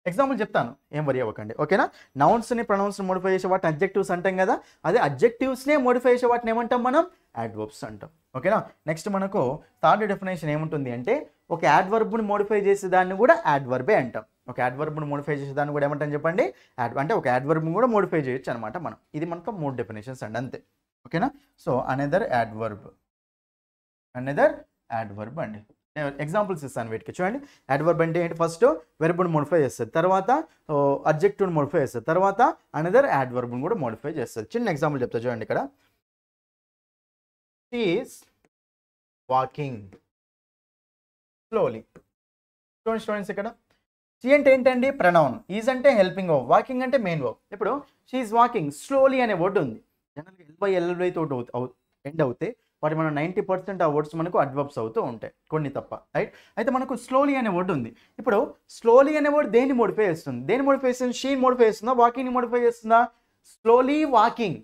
ఎగ్జాంపుల్ చెప్తాను, ఏం వరి అవ్వకండి. ఓకేనా. నౌన్స్ని ప్రొనౌన్స్ని మోడిఫై చేసే వాటిని అడ్జెక్టివ్స్ అంటాం కదా, అదే అడ్జెక్టివ్స్నే మోడిఫై చేసే వాటిని ఏమంటాం మనం, యాడ్వర్బ్స్ అంటాం. ఓకేనా. నెక్స్ట్ మనకు థర్డ్ డెఫినేషన్ ఏముంటుంది అంటే ఒక యాడ్వర్బ్ని మోడిఫై చేసే దాన్ని కూడా యాడ్వర్బే అంటాం. ఒక యాడ్వర్బ్ని మోడిఫై చేసే దాన్ని కూడా ఏమంటాం చెప్పండి, అంటే ఒక యాడ్వర్బ్ని కూడా మోడిఫై చేయొచ్చు అనమాట మనం. ఇది మనకు 3 డెఫినేషన్స్ అండి, అంతే. ఓకేనా. సో అనదర్ యాడ్వర్బ్ అండి. ఎగ్జాంపుల్స్ ఇస్తాను వీటికి. చూడండి యాడ్వర్బ్ అంటే ఏంటి, ఫస్ట్ వెర్బ్ని మోడిఫై చేస్తుంది, తర్వాత అడ్జెక్టివ్ని మోడిఫై చేస్తుంది, తర్వాత అనదర్ యాడ్వర్బ్ని కూడా మోడిఫై చేస్తుంది. చిన్న ఎగ్జాంపుల్ చెప్తా చూడండి ఇక్కడ, షీ ఈస్ వాకింగ్ స్లోలీ. చూడండి స్టూడెంట్స్ ఇక్కడ షీ అంటే ఏంటండి ప్రనౌన్, ఈజ్ అంటే హెల్పింగ్ వర్బ్, వాకింగ్ అంటే మెయిన్ వర్బ్. ఇప్పుడు షీ ఈజ్ వాకింగ్ స్లోలీ అనే వర్డ్ ఉంది. జనరల్గా ఎల్ బై తోటి ఎండ్ అవుతాయి, వాటి మనం 90% ఆ వర్డ్స్ మనకు అడ్వర్బ్స్ అవుతూ ఉంటాయి కొన్ని తప్ప, రైట్. అయితే మనకు స్లోలీ అనే వర్డ్ ఉంది. ఇప్పుడు స్లోలీ అనే వర్డ్ దేన్ని మోడిఫై చేస్తుంది? దేన్ని మోడిఫై చేస్తుంది? షీని మోడిఫై చేస్తుందా, వాకింగ్ని మోడిఫై చేస్తుందా? స్లోలీ వాకింగ్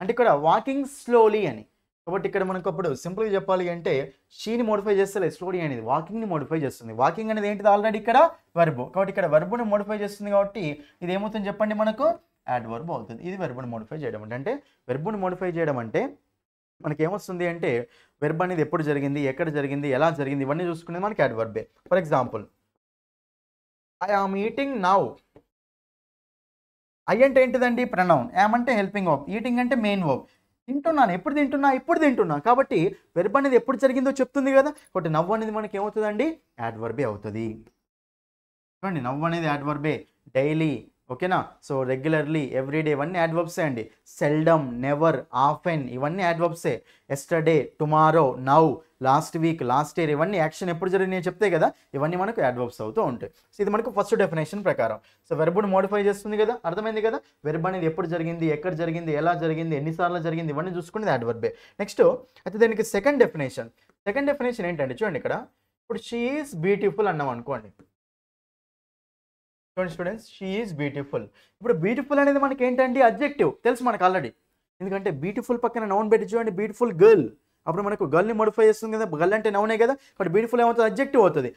అంటే ఇక్కడ వాకింగ్ స్లోలీ అని. కాబట్టి ఇక్కడ మనకు అప్పుడు సింపుల్గా చెప్పాలి అంటే షీని మోడిఫై చేస్తలేదు, స్లోలీ అనేది వాకింగ్ని మోడిఫై చేస్తుంది. వాకింగ్ అనేది ఏంటిది? ఆల్రెడీ ఇక్కడ వర్బ్, కాబట్టి ఇక్కడ వర్బ్ని మోడిఫై చేస్తుంది కాబట్టి ఇది ఏమవుతుంది చెప్పండి, మనకు యాడ్వర్బ్ అవుతుంది. ఇది వెర్బ్ని మోడిఫై చేయడం అంటే వెర్బ్ని మోడిఫై చేయడం అంటే మనకి ఏమొస్తుంది అంటే వెర్బ్ అనేది ఎప్పుడు జరిగింది, ఎక్కడ జరిగింది, ఎలా జరిగింది, ఇవన్నీ చూసుకునేది మనకి యాడ్వర్బే. For example, I am eating now. I అంటే ఏంటిదండి? ప్రనౌన్. యామ్ అంటే హెల్పింగ్ వర్బ్, ఈటింగ్ అంటే మెయిన్ వర్బ్. తింటున్నాను, ఎప్పుడు తింటున్నా? ఇప్పుడు తింటున్నా. కాబట్టి వెర్బ్ అనేది ఎప్పుడు జరిగిందో చెప్తుంది కదా. కాబట్టి నవ్వు అనేది మనకి ఏమవుతుందండి? యాడ్వర్బే అవుతుంది. చూడండి, నవ్వు అనేది యాడ్వర్బే. డైలీ, ఓకేనా. సో రెగ్యులర్లీ, ఎవ్రీడే ఇవన్నీ యాడ్వర్బ్సే అండి. సెల్డమ్, నెవర్, ఆఫెన్ ఇవన్నీ యాడ్వర్బ్సే. Yesterday, tomorrow, now, last week, last year ఇవన్నీ యాక్షన్ ఎప్పుడు జరిగినాయో చెప్తే కదా, ఇవన్నీ మనకు యాడ్వర్బ్స్ అవుతూ ఉంటాయి. సో ఇది మనకు ఫస్ట్ డెఫినేషన్ ప్రకారం. సో వెర్బ్ని మోడిఫై చేస్తుంది కదా, అర్థమైంది కదా. వెర్బ్ అనేది ఎప్పుడు జరిగింది, ఎక్కడ జరిగింది, ఎలా జరిగింది, ఎన్నిసార్లు జరిగింది, ఇవన్నీ చూసుకునేది యాడ్వర్బే. నెక్స్ట్ అయితే దీనికి సెకండ్ డెఫినేషన్ ఏంటంటే చూడండి ఇక్కడ. ఇప్పుడు షీ ఈజ్ బ్యూటిఫుల్ అన్నాం అనుకోండి. చూడండి స్టూడెంట్స్, షీ ఈజ్ బ్యూటిఫుల్. ఇప్పుడు బ్యూటిఫుల్ అనేది మనకి ఏంటంటే అడ్జెక్టివ్, తెలుసు మనకు ఆల్రెడీ. ఎందుకంటే బ్యూటిఫుల్ పక్కన నౌన్ పెట్టి చూడండి, బ్యూటిఫుల్ గర్ల్. అప్పుడు మనకు గర్ల్ని మోడిఫై చేస్తుంది కదా, గర్ల్ అంటే నౌనే కదా. కాబట్టి బ్యూటిఫుల్ ఏమవుతుంది? అడ్జెక్టివ్ అవుతుంది.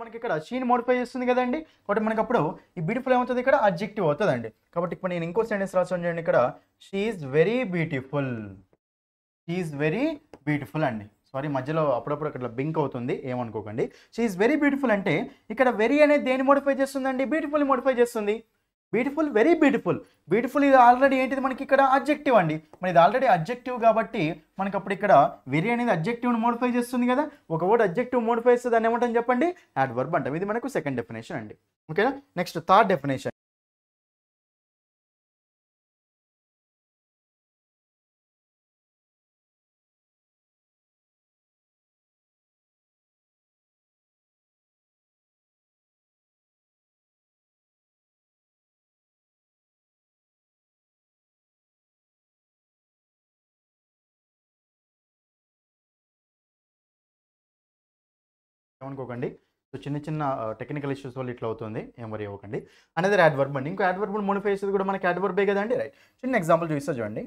మనకి ఇక్కడ షీని మోడిఫై చేస్తుంది కదండి. కాబట్టి మనకి అప్పుడు ఈ బ్యూటిఫుల్ ఏమవుతుంది? ఇక్కడ అడ్జెక్టివ్ అవుతుందండి. కాబట్టి ఇప్పుడు నేను ఇంకో సెంటెన్స్ రాసాను చూడండి ఇక్కడ. She is very beautiful. She is very beautiful అండి. సారీ, మధ్యలో అప్పుడప్పుడు అక్కడ బింక్ అవుతుంది, ఏమనుకోకండి. షీ ఈజ్ వెరీ బ్యూటిఫుల్ అంటే ఇక్కడ వెరీ అనేది దేని మోడిఫై చేస్తుందండి? బ్యూటిఫుల్ని మోడిఫై చేస్తుంది. Beautiful, very beautiful. బ్యూటిఫుల్ ఇది ఆల్రెడీ ఏంటిది మనకి ఇక్కడ? అడ్జెక్టివ్ అండి. మరి ఇది ఆల్రెడీ అడ్జెక్టివ్ కాబట్టి మనకి అప్పుడు ఇక్కడ వెరీ అనేది అడ్జెక్టివ్ని మోడిఫై చేస్తుంది కదా. ఒక వర్డ్ అడ్జెక్టివ్ మోడిఫై చేస్తుంది, దాన్ని ఏమంటాం చెప్పండి? యాడ్వర్బ్ అంటాం. ఇది మనకు సెకండ్ డెఫినేషన్ అండి. ఓకేనా. Next third definition. ఏమనుకోకండి. సో చిన్న చిన్న టెక్నికల్ ఇష్యూస్ వల్ల ఇట్లా అవుతుంది, ఏం వరీ అవ్వకండి. అనేది యాడ్వర్బ్ అండి. ఇంకో యాడ్వర్బ్ మోడిఫై చేసేది కూడా మనకి యాడ్వర్బే కదండి, రైట్. చిన్న ఎగ్జాంపుల్ చూపిస్తా చూడండి.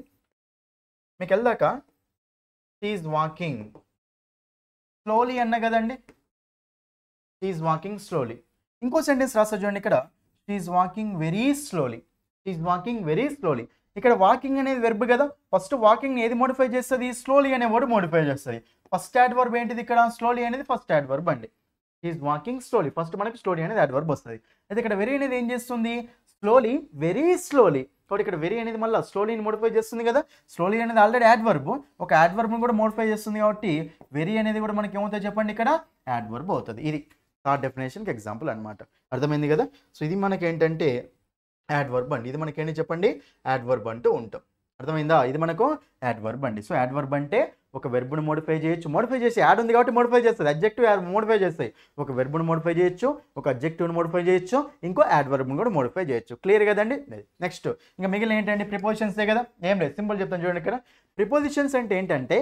మీకు వెళ్దాక షీ ఈజ్ వాకింగ్ స్లోలీ అన్న కదండి. She is walking slowly. ఇంకో సెంటెన్స్ రాస్తా చూడండి ఇక్కడ. She is walking very slowly. She is walking very slowly. ఇక్కడ వాకింగ్ అనేది వెర్బ్ కదా. ఫస్ట్ వాకింగ్ ఏది మోడిఫై చేస్తుంది? స్లోలీ అనే వర్డ్ మోడిఫై చేస్తుంది. ఫస్ట్ యాడ్వర్బ్ ఏంటిది ఇక్కడ? స్లోలీ అనేది ఫస్ట్ యాడ్వర్బ్ అండి. She is walking slowly, first మనకి స్లోలీ అనేది యాడ్వర్బ్ వస్తుంది. అయితే ఇక్కడ వెరీ అనేది ఏం చేస్తుంది? Slowly, very slowly. కాబట్టి ఇక్కడ వెరీ అనేది మళ్ళీ స్లోలీని మోడిఫై చేస్తుంది కదా. స్లోలీ అనేది ఆల్రెడీ యాడ్వర్బ్, ఒక యాడ్వర్బ్ని కూడా మోడిఫై చేస్తుంది కాబట్టి వెరీ అనేది కూడా మనకి ఏమవుతుంది చెప్పండి? ఇక్కడ యాడ్వర్బ్ అవుతుంది. ఇది థర్డ్ డెఫినేషన్కి ఎగ్జాంపుల్ అనమాట. అర్థమైంది కదా. సో ఇది మనకి ఏంటంటే యాడ్వర్బ్ అండి. ఇది మనకి ఏంటి చెప్పండి? యాడ్వర్బ్ అంటూ ఉంటాం. అర్థమైందా? ఇది మనకు యాడ్వర్బ్ అండి. సో యాడ్వర్బ్ అంటే ఒక వెర్బ్ను మోడిఫై చేయొచ్చు. మోడిఫై చేసి యాడ్ ఉంది కాబట్టి మోడిఫై చేస్తుంది. అడ్జెక్టివ్ మోడిఫై చేస్తాయి. ఒక వెర్బ్ను మోడిఫై చేయొచ్చు, ఒక అడ్జెక్టివ్ను మోడిఫై చేయొచ్చు, ఇంకో యాడ్వర్బ్ను కూడా మోడిఫై చేయొచ్చు. క్లియర్ కదండి. నెక్స్ట్ ఇంకా మిగిలిన ఏంటంటే ప్రిపోజిషన్సే కదా. ఏం లేదు, సింపుల్ చెప్తాను చూడండి ఇక్కడ. ప్రిపోజిషన్స్ అంటే ఏంటంటే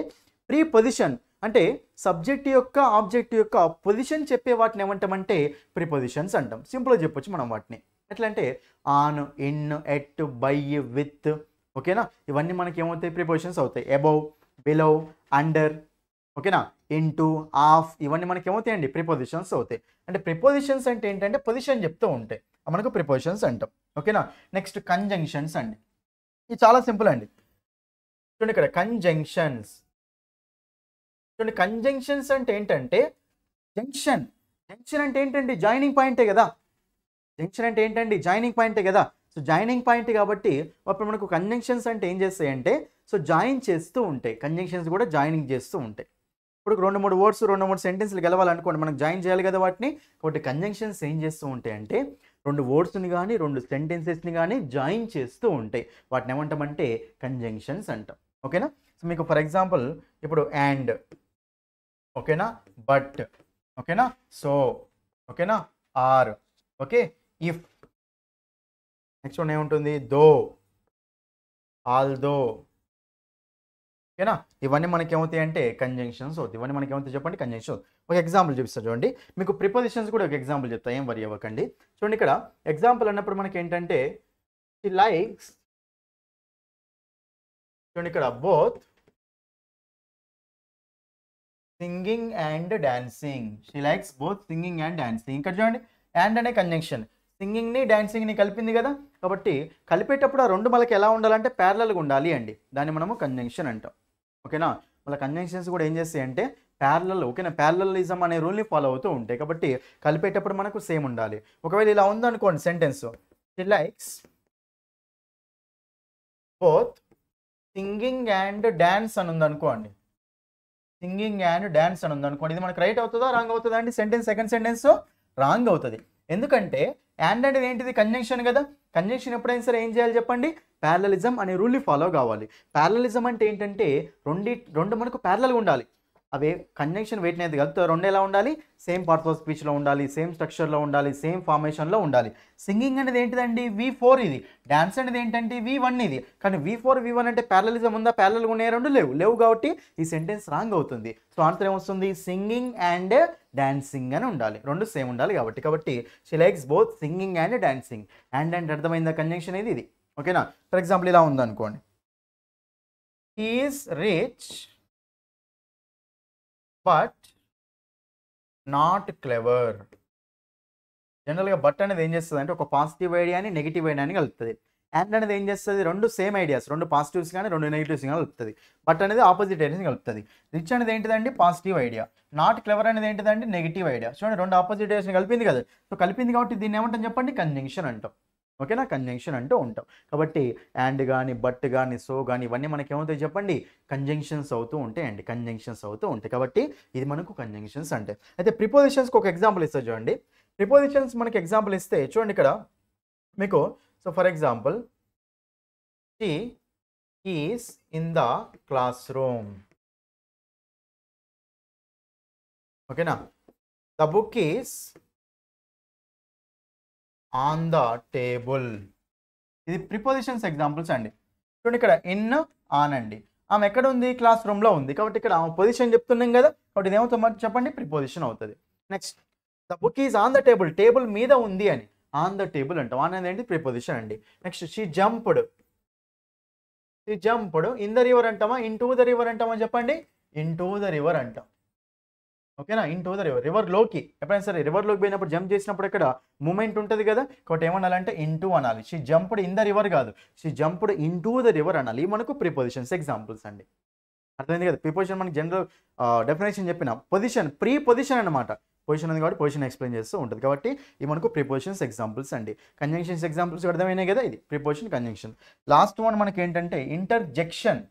ప్రీపొజిషన్ అంటే సబ్జెక్ట్ యొక్క ఆబ్జెక్ట్ యొక్క పొజిషన్ చెప్పే వాటిని ఏమంటామంటే ప్రిపోజిషన్స్ అంటాం. సింపుల్గా చెప్పొచ్చు మనం వాటిని. ఎట్లా అంటే on, in, at, by, with, ఓకేనా. ఇవన్నీ మనకి ఏమవుతాయి? ప్రిపోజిషన్స్ అవుతాయి. అబౌవ్, బిలో, అండర్, ఓకేనా, ఇంటూ, ఆఫ్ ఇవన్నీ మనకి ఏమవుతాయండి ప్రిపోజిషన్స్ అవుతాయి. అంటే ప్రిపోజిషన్స్ అంటే ఏంటంటే పొజిషన్ చెప్తూ ఉంటాయి, మనకు ప్రిపోజిషన్స్ అంటాం. ఓకేనా, నెక్స్ట్ కంజంక్షన్స్ అండి. ఇది చాలా సింపుల్ అండి. చూడండి ఇక్కడ కంజంక్షన్స్. చూడండి కంజంక్షన్స్ అంటే ఏంటంటే జంక్షన్. జంక్షన్ అంటే ఏంటండి జాయినింగ్ పాయింటే కదా. జంక్షన్ అంటే ఏంటండి జాయినింగ్ పాయింటే కదా. సో జాయినింగ్ పాయింట్ కాబట్టి అప్పుడు మనకు కంజంక్షన్స్ అంటే ఏం చేస్తాయంటే సో జాయిన్ చేస్తూ ఉంటాయి. కంజంక్షన్స్ కూడా జాయినింగ్ చేస్తూ ఉంటాయి. ఇప్పుడు 2-3 వర్డ్స్ 2-3 సెంటెన్స్లు గెలవాలనుకోండి, మనకు జాయిన్ చేయాలి కదా వాటిని. కాబట్టి కంజంక్షన్స్ ఏం చేస్తూ ఉంటాయి అంటే 2 వర్డ్స్ని కానీ 2 సెంటెన్సెస్ని కానీ జాయిన్ చేస్తూ ఉంటాయి. వాటిని ఏమంటామంటే కంజంక్షన్స్ అంటాం. ఓకేనా. సో మీకు ఫర్ ఎగ్జాంపుల్ ఇప్పుడు అండ్, ఓకేనా, బట్, ఓకేనా, సో, ఓకేనా, or, okay, if, next one ఏముంటుంది దో, ఆల్దో, ఓకేనా. ఇవన్నీ మనకి ఏమవుతాయి అంటే కంజంక్షన్స్ అవుతాయి. ఇవన్నీ మనకి ఏమవుతాయి చెప్పండి కంజంక్షన్స్. ఒక ఎగ్జాంపుల్ చూపిస్తాను చూడండి. మీకు ప్రిపోజిషన్స్ కూడా ఒక ఎగ్జాంపుల్ చెప్తా, ఏం వరి అవ్వకండి. చూడండి ఇక్కడ ఎగ్జాంపుల్ అన్నప్పుడు మనకి ఏంటంటే షీ లైక్స్, చూడండి ఇక్కడ both singing and dancing. She likes both singing and dancing. ఇక్కడ చూడండి అండ్ అనే కంజంక్షన్ సింగింగ్ని డాన్సింగ్ని కలిపింది కదా. కాబట్టి కలిపేటప్పుడు ఆ రెండు మనకి ఎలా ఉండాలంటే ప్యారలల్గా ఉండాలి అండి. దాన్ని మనము కంజంక్షన్ అంటాం. ఓకేనా. మళ్ళీ కంజంక్షన్స్ కూడా ఏం చేస్తాయి అంటే ప్యారలల్, ఓకేనా, ప్యారలలిజం అనే రూల్ని ఫాలో అవుతూ ఉంటాయి. కాబట్టి కలిపేటప్పుడు మనకు సేమ్ ఉండాలి. ఒకవేళ ఇలా ఉందనుకోండి sentence, she likes both singing and dance అని ఉందనుకోండి, సింగింగ్ అండ్ డాన్స్ అని ఉందనుకోండి, ఇది మనకు రైట్ అవుతుందా రాంగ్ అవుతుందా అండి? సెంటెన్స్ సెకండ్ సెంటెన్స్ రాంగ్ అవుతుంది. ఎందుకంటే అండ్ అనేది ఏంటిది కంజంక్షన్ కదా. కంజంక్షన్ ఎప్పుడైనా సరే ఏం చేయాలి చెప్పండి, ప్యారలలిజం అనే రూల్ని ఫాలో కావాలి. ప్యారలలిజం అంటే ఏంటంటే రెండు మనకు ప్యారలల్గా ఉండాలి. అవి కంజంక్షన్ వెయిట్ అనేది కలిపితే రెండు ఎలా ఉండాలి, సేమ్ పార్ట్స్ ఆఫ్ స్పీచ్లో ఉండాలి, సేమ్ స్ట్రక్చర్లో ఉండాలి, సేమ్ ఫార్మేషన్లో ఉండాలి. సింగింగ్ అనేది ఏంటిదండి V4 ఇది, డాన్స్ అనేది ఏంటంటే V1 ఇది. కానీ V4 V1 అంటే ప్యారలలిజం ఉందా, ప్యారలల్గా ఉన్నాయి రెండు లేవు కాబట్టి ఈ సెంటెన్స్ రాంగ్ అవుతుంది. సో ఆన్సర్ ఏమొస్తుంది సింగింగ్ అండ్ డాన్సింగ్ అని ఉండాలి, రెండు సేమ్ ఉండాలి కాబట్టి she likes both singing and dancing. And అర్థమైందా కంజంక్షన్ ఇది. ఓకేనా. ఫర్ ఎగ్జాంపుల్ ఇలా ఉందనుకోండి, he is rich but not clever. జనరల్గా బట్ అనేది ఏం చేస్తుంది అంటే ఒక పాజిటివ్ ఐడియాని నెగిటివ్ ఐడియాని కలుపుతుంది. అండ్ అనేది ఏం చేస్తుంది రెండు సేమ్ ఐడియాస్, రెండు పాజిటివ్స్ కానీ రెండు నెగిటివ్స్ కానీ కలుపుతుంది. బట్ అనేది ఆపోజిట్ ఐడియాని కలుపుతుంది. రిచ్ అనేది ఏంటిదండి పాజిటివ్ ఐడియా, నాట్ క్లెవర్ అనేది ఏంటిదండి నెగిటివ్ ఐడియా. చూడండి రెండు ఆపోజిట్ ఐడియాస్ని కలిపింది కదా. సో కలిపింది కాబట్టి దీన్ని ఏమంటాం చెప్పండి కంజంక్షన్ అంటాం. ఓకేనా, కంజంక్షన్ అంటూ ఉంటాం. కాబట్టి అండ్ కానీ బట్ కానీ సో కానీ ఇవన్నీ మనకి ఏమవుతాయి చెప్పండి కంజంక్షన్స్ అవుతూ ఉంటాయి అండి, కంజంక్షన్స్ అవుతూ ఉంటాయి. కాబట్టి ఇది మనకు కంజంక్షన్స్ అంటే. అయితే ప్రిపోజిషన్స్కి ఒక ఎగ్జాంపుల్ ఇస్తే చూడండి. ప్రిపోజిషన్స్ మనకి ఎగ్జాంపుల్ ఇస్తే చూడండి ఇక్కడ మీకు, so for example she is in the class room. ఓకేనా. The book is on the table. ఇది ప్రిపోజిషన్స్ ఎగ్జాంపుల్స్ అండి. చూడండి ఇక్కడ ఇన్ ఆన్ అండి, ఆమె ఎక్కడ ఉంది క్లాస్ రూమ్లో ఉంది కాబట్టి ఇక్కడ ఆమె పొజిషన్ చెప్తున్నాం కదా. కాబట్టి ఇది ఏమవుతుంది చెప్పండి ప్రిపోజిషన్ అవుతుంది. Next the book is on the table, table మీద ఉంది అని ఆన్ ద టేబుల్ అంటాం. ఆన్ అనేది ఏంటి ప్రిపోజిషన్ అండి. Next she jumped in the river అంటామా ఇన్ టు ద రివర్ అంటామా చెప్పండి ఇన్ టు ద రివర్ అంటాం. ఓకేనా, ఇన్ టు ద రివర్, రివర్లోకి ఎప్పుడైనా సరే రివర్లోకి పోయినప్పుడు జంప్ చేసినప్పుడు ఇక్కడ మూమెంట్ ఉంటుంది కదా. కాబట్టి ఏమనాలంటే ఇన్ టు అనాలి. She jumped in the river కాదు, she jumped into the river అనాలి. ఇవి మనకు ప్రిపోజిషన్స్ ఎగ్జాంపుల్స్ అండి. అర్థమైంది కదా. ప్రిపోజిషన్ మనకి జనరల్ డెఫినేషన్ చెప్పిన పొజిషన్ ప్రీ పొజిషన్ అనమాట. పొజిషన్ ఉంది కాబట్టి పొజిషన్ ఎక్స్ప్లెయిన్ చేస్తూ ఉంటుంది. కాబట్టి ఇవి మనకు ప్రిపోజిషన్స్ ఎగ్జాంపుల్స్ అండి. కంజంక్షన్స్ ఎగ్జాంపుల్స్ అర్థమైనాయి కదా. ఇది ప్రిపోజిషన్ కంజంక్షన్. లాస్ట్ వన్ మనకి ఏంటంటే ఇంటర్జెక్షన్.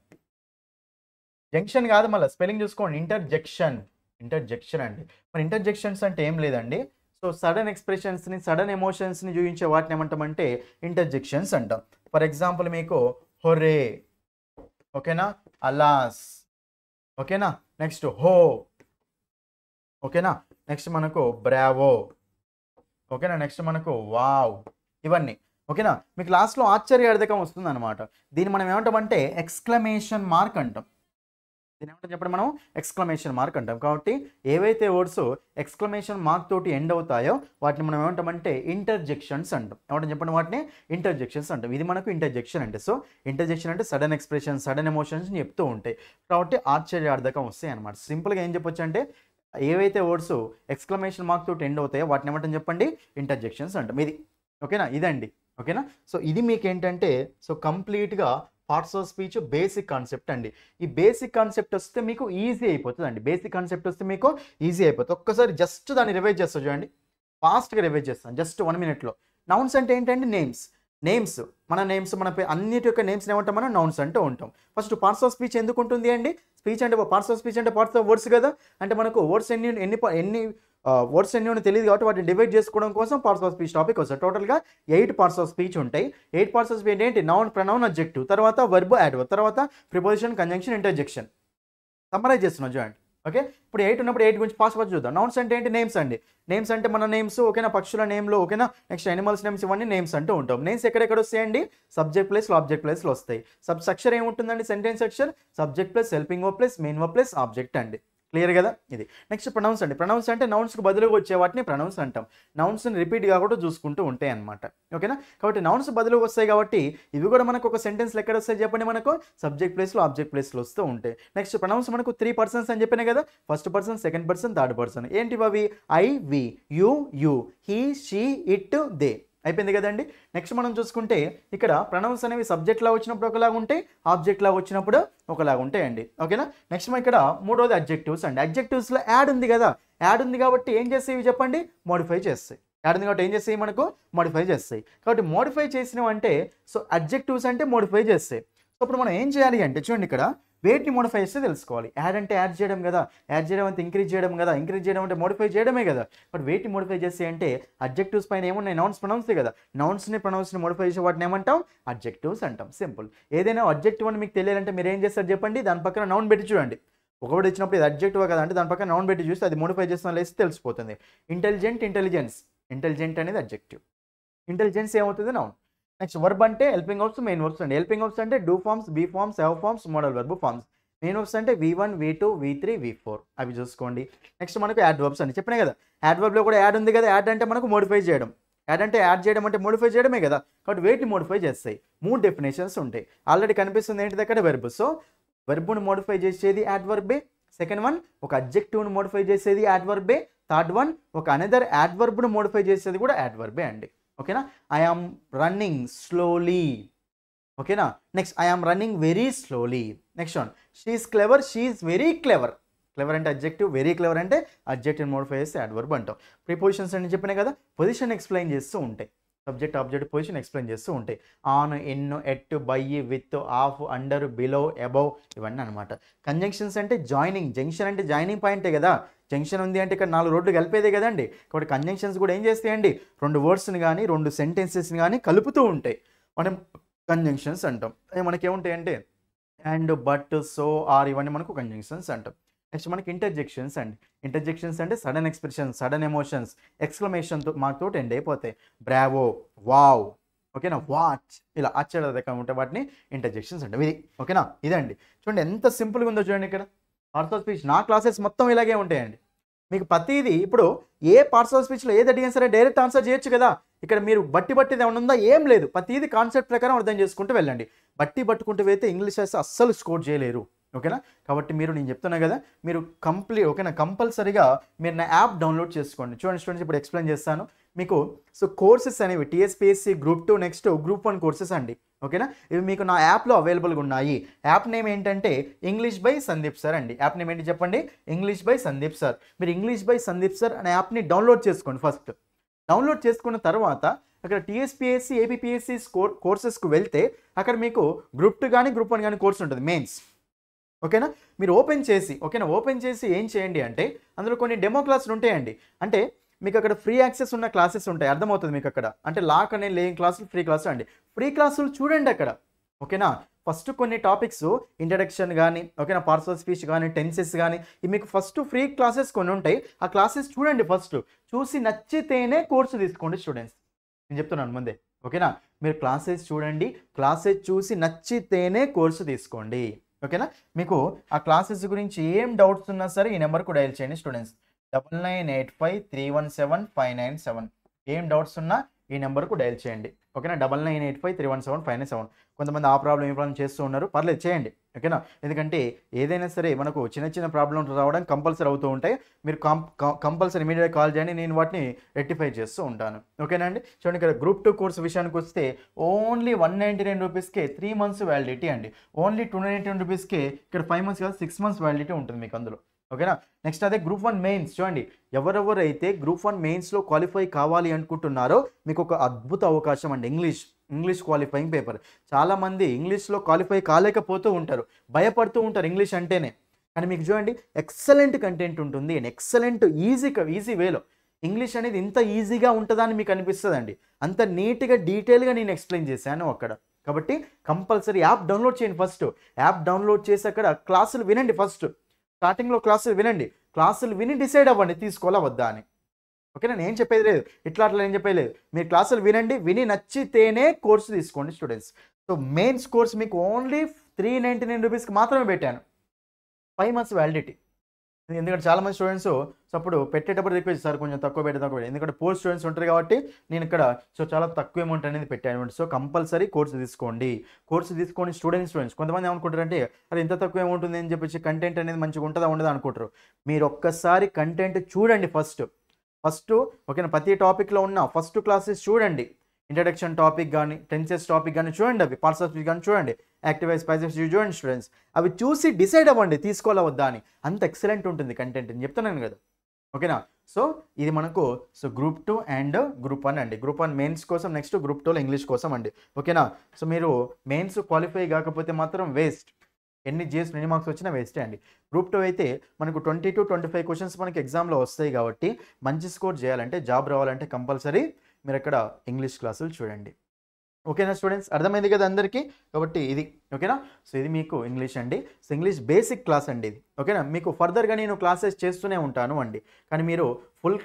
జంక్షన్ కాదు, మళ్ళీ స్పెల్లింగ్ చూసుకోండి, ఇంటర్జెక్షన్ అండి. మరి ఇంటర్జెక్షన్స్ అంటే ఏం లేదండి. సో సడన్ ఎక్స్ప్రెషన్స్ని సడన్ ఎమోషన్స్ని చూపించే వాటిని ఏమంటామంటే ఇంటర్జెక్షన్స్ అంటాం. ఫర్ ఎగ్జాంపుల్ మీకు హొరే, ఓకేనా, అలాస్, ఓకేనా, నెక్స్ట్ హో, ఓకేనా, నెక్స్ట్ మనకు బ్రావో, ఓకేనా, నెక్స్ట్ మనకు వావ్, ఇవన్నీ ఓకేనా. మీకు లాస్ట్లో ఆశ్చర్యార్థకం వస్తుంది అనమాట. దీన్ని మనం ఏమంటామంటే ఎక్స్క్లమేషన్ మార్క్ అంటాం. దీని ఏమంటాం చెప్పండి మనం ఎక్స్క్లమేషన్ మార్క్ అంటాం. కాబట్టి ఏవైతే వర్డ్స్ ఎక్స్క్లమేషన్ మార్క్ తోటి ఎండ్ అవుతాయో వాటిని మనం ఏమంటామంటే ఇంటర్జెక్షన్స్ అంటాం. ఏమంటాం చెప్పండి వాటిని ఇంటర్జెక్షన్స్ అంటాం. ఇది మనకు ఇంటర్జెక్షన్ అంటే. సో ఇంటర్జెక్షన్ అంటే సడన్ ఎక్స్ప్రెషన్, సడన్ ఎమోషన్స్ చెప్తూ ఉంటాయి కాబట్టి ఆశ్చర్యార్థకం వస్తాయి అనమాట. సింపుల్గా ఏం చెప్పొచ్చు అంటే ఏవైతే వర్డ్స్ ఎక్స్క్లమేషన్ మార్క్ తోటి ఎండ్ అవుతాయో వాటిని ఏమంటాం చెప్పండి ఇంటర్జెక్షన్స్ అంటాం. ఇది ఓకేనా, ఇదండి ఓకేనా. సో ఇది మీకు ఏంటంటే సో కంప్లీట్గా parts of speech basic concept అండి. ఈ బేసిక్ కాన్సెప్ట్ వస్తే మీకు ఈజీ అయిపోతుంది అండి. బేసిక్ కాన్సెప్ట్ వస్తే మీకు ఈజీ అయిపోతుంది. ఒక్కసారి జస్ట్ దాన్ని రివైజ్ చేస్తాను చూడండి, ఫాస్ట్గా రివైజ్ చేస్తాను జస్ట్ 1 minute. నౌన్స్ అంటే ఏంటంటే నేమ్స్ మన నేమ్స్ మన అన్నిటి యొక్క నేమ్స్ ఏమంటాం మనం నౌన్స్ అంటూ ఉంటాం. ఫస్ట్ పార్ట్స్ ఆఫ్ స్పీచ్ ఎందుకు ఉంటుంది అండి? స్పీచ్ అంటే పార్ట్స్ ఆఫ్ స్పీచ్ అంటే పార్ట్స్ ఆఫ్ వర్డ్స్ కదా. అంటే మనకు వర్డ్స్ ఎన్ని వర్డ్స్ ఎన్ని తెలియదు కాబట్టి వాటిని డివైడ్ చేసుకోవడం కోసం పార్ట్స్ ఆఫ్ స్పీచ్ టాపిక్ వస్తుంది. టోటల్గా 8 పార్ట్స్ ఆఫ్ స్పీచ్ ఉంటాయి. 8 పార్ట్స్ ఆఫ్ స్పీచ్ ఏంటి? నౌన్, ప్రనౌన్, అడ్జెక్టివ్, తర్వాత వర్బ్, యాడ్వర్బ్, తర్వాత ప్రిపోజిషన్, కంజంక్షన్, ఇంటర్జెక్షన్. సమ్మరైజ్ చేస్తున్నాం చూడండి. ఓకే, ఇప్పుడు 8 ఉన్నప్పుడు 8 గురించి ఫాస్ట్ చూద్దాం. నౌన్స్ అంటే ఏంటి? నేమ్స్ అండి. నేమ్స్ అంటే మన నేమ్స్ ఓకేనా, పక్షుల నేమ్లు ఓకేనా, నెక్స్ట్ యానిమల్స్ నేమ్స్, ఇవన్నీ నేమ్స్ అంటూ ఉంటాం. నేమ్స్ ఎక్కడెక్కడ వస్తాయండి? సబ్జెక్ట్ ప్లేస్లో ఆబ్జెక్ట్ ప్లేస్లో వస్తాయి. స్ట్రక్చర్ ఏముంటుందండి? Sentence structure subject plus helping verb plus main verb plus object అండి. క్లియర్ కదా ఇది. నెక్స్ట్ ప్రొనౌన్స్ అండి. ప్రొనౌన్స్ అంటే నౌన్స్కి బదులుగా వచ్చే వాటిని ప్రొనౌన్స్ అంటాం. నౌన్స్ని రిపీట్ కాకుండా చూసుకుంటూ ఉంటాయి అనమాట. ఓకేనా, కాబట్టి నౌన్స్ బదులుగా వస్తాయి కాబట్టి ఇవి కూడా మనకు ఒక సెంటెన్స్లో ఎక్కడ వస్తాయి చెప్పండి? మనకు సబ్జెక్ట్ ప్లేస్లో ఆబ్జెక్ట్ ప్లేస్లో వస్తూ ఉంటాయి. నెక్స్ట్ ప్రొనౌన్స్ మనకు 3 persons అని చెప్పినా కదా, first person, second person, third person. ఏంటి అవి? I, we, you, he, she, it, they. అయిపోయింది కదండి. నెక్స్ట్ మనం చూసుకుంటే ఇక్కడ ప్రొనౌన్స్ అనేవి సబ్జెక్ట్ లాగా వచ్చినప్పుడు ఒకలాగా ఉంటాయి, ఆబ్జెక్ట్ లాగా వచ్చినప్పుడు ఒకలాగా ఉంటాయండి. ఓకేనా. నెక్స్ట్ మనం ఇక్కడ మూడోది అడ్జెక్టివ్స్ అండి. అడ్జెక్టివ్స్లో యాడ్ ఉంది కదా, యాడ్ ఉంది కాబట్టి ఏం చేస్తాయి చెప్పండి? మోడిఫై చేస్తాయి. యాడ్ ఉంది కాబట్టి ఏం చేస్తాయి? మనకు మోడిఫై చేస్తాయి. కాబట్టి మోడిఫై చేసినవి అంటే సో అడ్జెక్టివ్స్ అంటే మోడిఫై చేస్తాయి. సో ఇప్పుడు మనం ఏం చేయాలి అంటే చూడండి, ఇక్కడ వేటిని మోడిఫై చేస్తే తెలుసుకోవాలి. యాడ్ అంటే యాడ్ చేయడం కదా, యాడ్ చేయడం అంటే ఇంక్రీజ్ చేయడం కదా, ఇంక్రీజ్ చేయడం అంటే మోడిఫై చేయడమే కదా. బట్ వేటిని మోడిఫై చేస్తే అంటే అడ్జెక్టివ్స్ పైన ఏమున్నాయి? నౌన్స్, ప్రొనౌన్సే కదా. ప్రొనౌన్స్ని మోడిఫై చేసే వాటిని ఏమంటాం? అడ్జెక్టివ్స్ అంటాం. సింపుల్. ఏదైనా అడ్జెక్టివ్ అని మీకు తెలియాలంటే మీరు ఏం చేస్తారు చెప్పండి? దాని పక్కన నౌన్ పెట్టి చూడండి. ఒకటి ఇచ్చినప్పుడు ఇది అడ్జెక్టివ్ కదా అంటే దాని పక్కన నౌన్ పెట్టి చూస్తే అది మోడిఫై చేస్తున్నా లేసి తెలిసిపోతుంది. ఇంటెలిజెన్స్ అనేది అడ్జెక్టివ్, ఇంటెలిజెన్స్ ఏమవుతుంది? నౌన్. నెక్స్ట్ వర్బ్ అంటే హెల్పింగ్ వర్బ్స్, మెయిన్ వర్బ్స్ అండి. హెల్పింగ్ వర్బ్స్ అంటే do forms, be forms, have forms, modal verb forms. Main verbs అంటే V1, V2, V3, V4 అవి చూసుకోండి. నెక్స్ట్ మనకు యాడ్ వర్బ్స్ అండి. చెప్పినా కదా యాడ్ వర్బ్లో కూడా యాడ్ ఉంది కదా. యాడ్ అంటే మనకు మోడిఫై చేయడం. యాడ్ అంటే యాడ్ చేయడం అంటే మోడిఫై చేయడమే కదా. కాబట్టి వేటిని మోడిఫై చేస్తాయి? 3 డెఫినేషన్స్ ఉంటాయి. ఆల్రెడీ కనిపిస్తుంది ఏంటి దగ్గర? వెర్బ్. సో వెర్బ్ను మోడిఫై చేసేది యాడ్ వర్బే. సెకండ్ వన్ ఒక అడ్జెక్టివ్ను మోడిఫై చేసేది యాడ్ వర్బే. థర్డ్ వన్ ఒక అనదర్ యాడ్ వర్బ్ను మోడిఫై చేసేది కూడా యాడ్ వర్బే అండి. ఓకేనా. I am running slowly. ఓకేనా. Next I am running very slowly. Next one she is clever, she is very clever. Clever అంటే అడ్జెక్టివ్, వెరీ క్లెవర్ అంటే అడ్జెక్టివ్ మోడిఫై చేస్తే యాడ్వర్బ్ అంటాం. ప్రిపోజిషన్స్ అని చెప్పినా కదా, పొజిషన్ ఎక్స్ప్లెయిన్ చేస్తూ ఉంటాయి. సబ్జెక్ట్, ఆబ్జెక్ట్, పొజిషన్ ఎక్స్ప్లెయిన్ చేస్తూ ఉంటాయి. On, in, at, by, with, of, under, below, above ఇవన్నీ అనమాట. కంజంక్షన్స్ అంటే జాయినింగ్. జంక్షన్ అంటే జాయినింగ్ పాయింటే కదా. జంక్షన్ ఉంది అంటే ఇక్కడ 4 రోడ్లు కలిపేదే కదండి. కాబట్టి కంజంక్షన్స్ కూడా ఏం చేస్తాయండి? 2 వర్డ్స్ని కానీ 2 సెంటెన్సెస్ని కానీ కలుపుతూ ఉంటాయి. మనం కంజంక్షన్స్ అంటాం. మనకేముంటాయంటే అండ్, బట్, సో, ఆర్ ఇవన్నీ మనకు కంజంక్షన్స్ అంటాం. నెక్స్ట్ మనకి ఇంటర్జెక్షన్స్ అండి. ఇంటర్జెక్షన్స్ అంటే సడన్ ఎక్స్ప్రెషన్, సడన్ ఎమోషన్స్, ఎక్స్క్లమేషన్తో మాతో ఎండ్ అయిపోతాయి. బ్రావో, వావ్, ఓకేనా, వాచ్, ఇలా ఆశ్చర్యకరంగా ఉంటే వాటిని ఇంటర్జెక్షన్స్ అంటాం. ఇది ఓకేనా. ఇదండి చూడండి ఎంత సింపుల్గా ఉందో చూడండి. ఇక్కడ పార్ట్స్ ఆఫ్ స్పీచ్ నా క్లాసెస్ మొత్తం ఇలాగే ఉంటాయండి. మీకు ప్రతిదీ ఇప్పుడు ఏ పార్ట్స్ ఆఫ్ స్పీచ్లో ఏది అడిగినా సరే డైరెక్ట్ ఆన్సర్ చేయొచ్చు కదా. ఇక్కడ మీరు బట్టిది ఏమైనా ఉందా? ఏం లేదు. ప్రతిదీ కాన్సెప్ట్ ప్రకారం అర్థం చేసుకుంటూ వెళ్ళండి. పట్టుకుంటూ వెళ్తే ఇంగ్లీష్ అస్సలు స్కోర్ చేయలేరు. ఓకేనా. కాబట్టి నేను చెప్తున్నా కదా, మీరు ఓకేనా, కంపల్సరీగా మీరు నా యాప్ డౌన్లోడ్ చేసుకోండి. చూడండి స్టూడెంట్స్, ఇప్పుడు ఎక్స్ప్లెయిన్ చేస్తాను మీకు. సో కోర్సెస్ అనేవి TSPSC Group 2 next Group 1 courses అండి. ఓకేనా. ఇవి మీకు నా యాప్లో అవైలబుల్గా ఉన్నాయి. యాప్ నేమ్ ఏంటంటే ఇంగ్లీష్ బై సందీప్ సార్ అండి. యాప్ నేమ్ ఏంటి చెప్పండి? English by Sandeep sir. మీరు ఇంగ్లీష్ బై సందీప్ సార్ అనే యాప్ని డౌన్లోడ్ చేసుకోండి. ఫస్ట్ డౌన్లోడ్ చేసుకున్న తర్వాత అక్కడ TSPSC APPSC కోర్సెస్కి వెళ్తే అక్కడ మీకు Group 2 కానీ Group 1 కానీ కోర్స్ ఉంటుంది, మెయిన్స్. ఓకేనా. మీరు ఓపెన్ చేసి ఏం చేయండి అంటే అందులో కొన్ని డెమో క్లాసులు ఉంటాయండి. అంటే మీకు అక్కడ ఫ్రీ యాక్సెస్ ఉన్న క్లాసెస్ ఉంటాయి. అర్థమవుతుంది మీకు అక్కడ. అంటే లాక్ అనే లేని క్లాసులు ఫ్రీ క్లాసులు అండి. ఫ్రీ క్లాసులు చూడండి అక్కడ. ఓకేనా. ఫస్ట్ కొన్ని టాపిక్స్ ఇంట్రడక్షన్ కానీ ఓకేనా, పార్ట్స్ ఆఫ్ స్పీచ్ కానీ, టెన్సెస్ కానీ ఇవి మీకు ఫస్ట్ ఫ్రీ క్లాసెస్ కొన్ని ఉంటాయి. ఆ క్లాసెస్ చూడండి. ఫస్ట్ చూసి నచ్చితేనే కోర్సు తీసుకోండి స్టూడెంట్స్. నేను చెప్తున్నాను ముందే. ఓకేనా. మీరు క్లాసెస్ చూడండి, క్లాసెస్ చూసి నచ్చితేనే కోర్సు తీసుకోండి. ఓకేనా. మీకు ఆ క్లాసెస్ గురించి ఏం డౌట్స్ ఉన్నా సరే ఈ నెంబర్కు డయల్ చేయండి స్టూడెంట్స్, 9985317597. ఏం డౌట్స్ ఉన్నా ఈ నెంబర్కు డయల్ చేయండి. ఓకేనా, 9985317597. కొంతమంది ఆ ప్రాబ్లం ఈ ప్రాబ్లం చేస్తూ ఉన్నారు, పర్లేదు చేయండి. ఓకేనా, ఎందుకంటే ఏదైనా సరే మనకు చిన్న చిన్న ప్రాబ్లమ్స్ రావడం కంపల్సరీ అవుతూ ఉంటాయి. మీరు కంపల్సరీ ఇమీడియట్గా కాల్ చేయండి, నేను వాటిని రెక్టిఫై చేస్తూ ఉంటాను. ఓకేనా అండి. చూడండి ఇక్కడ గ్రూప్ 2 కోర్స్ విషయానికి వస్తే ఓన్లీ 199 రూపీస్కే 3 మంత్స్ వ్యాలిడిటీ అండి. ఓన్లీ 299 రూపీస్కే ఇక్కడ 5 మంత్స్ కాదు 6 మంత్స్ వ్యాలిడిటీ ఉంటుంది మీకు అందులో. ఓకేనా. నెక్స్ట్ అదే గ్రూప్ 1 మెయిన్స్. చూడండి, ఎవరెవరైతే గ్రూప్ 1 మెయిన్స్లో క్వాలిఫై కావాలి అనుకుంటున్నారో మీకు ఒక అద్భుత అవకాశం అండి. English qualifying paper. చాలామంది ఇంగ్లీష్లో క్వాలిఫై కాలేకపోతూ ఉంటారు, భయపడుతూ ఉంటారు ఇంగ్లీష్ అంటేనే. కానీ మీకు చూడండి ఎక్సలెంట్ కంటెంట్ ఉంటుంది, ఎక్సలెంట్ ఈజీ వేలో. ఇంగ్లీష్ అనేది ఇంత ఈజీగా ఉంటుందా అని మీకు అనిపిస్తుందండి. అంత నీట్గా డీటెయిల్గా నేను ఎక్స్ప్లెయిన్ చేశాను అక్కడ. కాబట్టి కంపల్సరీ యాప్ డౌన్లోడ్ చేయండి. ఫస్ట్ యాప్ డౌన్లోడ్ చేసి అక్కడ క్లాసులు వినండి. ఫస్ట్ స్టార్టింగ్లో క్లాసులు వినండి, క్లాసులు విని డిసైడ్ అవ్వండి తీసుకోవాలా వద్దా అని. ఓకేనా, నేను చెప్పేది లేదు, ఇట్లా నేను చెప్పేది లేదు. మీరు క్లాసులు వినండి, విని నచ్చితేనే కోర్సు తీసుకోండి స్టూడెంట్స్. సో మెయిన్స్ కోర్స్ మీకు ఓన్లీ 399 రూపీస్కి మాత్రమే పెట్టాను, 5 మంత్స్ వ్యాలిడిటీ. ఎందుకంటే చాలామంది స్టూడెంట్స్ అప్పుడు పెట్టేటప్పుడు రిక్వెస్ట్ సార్ కొంచెం తక్కువ పెట్టి, ఎందుకంటే పోస్ట్ స్టూడెంట్స్ ఉంటారు కాబట్టి నేను ఇక్కడ చాలా తక్కువ అమౌంట్ అనేది పెట్టాను. సో కంపల్సరీ కోర్సు తీసుకోండి స్టూడెంట్స్. కొంతమంది ఏమనుకుంటారంటే అది ఇంత తక్కువ అమౌంట్ ఉంది అని చెప్పేసి కంటెంట్ అనేది మంచిగా ఉంటుందా ఉండదా అనుకుంటారు. మీరు ఒక్కసారి కంటెంట్ చూడండి ఫస్ట్. ఓకేనా, ప్రతి టాపిక్లో ఉన్న ఫస్ట్ క్లాసెస్ చూడండి. ఇంట్రడక్షన్ టాపిక్ కానీ, టెన్సెస్ టాపిక్ కానీ చూడండి, అవి పార్ట్స్ ఆఫ్ స్పీచ్ కానీ చూడండి, యాక్టివైజ్ ప్యాసివ్స్ చూడండి స్టూడెంట్స్. అవి చూసి డిసైడ్ అవ్వండి తీసుకోవాలా వద్దా అని. అంత ఎక్సలెంట్ ఉంటుంది కంటెంట్ అని చెప్తున్నాను కదా. ఓకేనా, సో ఇది మనకు గ్రూప్ 2 అండ్ గ్రూప్ 1 అండి. గ్రూప్ 1 మెయిన్స్ కోసం, నెక్స్ట్ గ్రూప్ 2లో ఇంగ్లీష్ కోసం అండి. ఓకేనా, సో మీరు మెయిన్స్ క్వాలిఫై కాకపోతే మాత్రం వేస్ట్. ఎన్ని మార్క్స్ వచ్చినా వేస్టే అండి. గ్రూప్ 2 అయితే మనకు 20 to 25 క్వశ్చన్స్ మనకి ఎగ్జామ్లో వస్తాయి కాబట్టి మంచి స్కోర్ చేయాలంటే, జాబ్ రావాలంటే కంపల్సరీ మీరు అక్కడ ఇంగ్లీష్ క్లాసులు చూడండి. ఓకేనా స్టూడెంట్స్, అర్థమైంది కదా అందరికీ. కాబట్టి ఇది ఓకేనా. సో ఇది మీకు ఇంగ్లీష్ అండి. సో ఇంగ్లీష్ బేసిక్ క్లాస్ అండి ఇది. ఓకేనా, మీకు ఫర్దర్గా నేను క్లాసెస్ చేస్తూనే ఉంటాను అండి. కానీ మీరు ఫుల్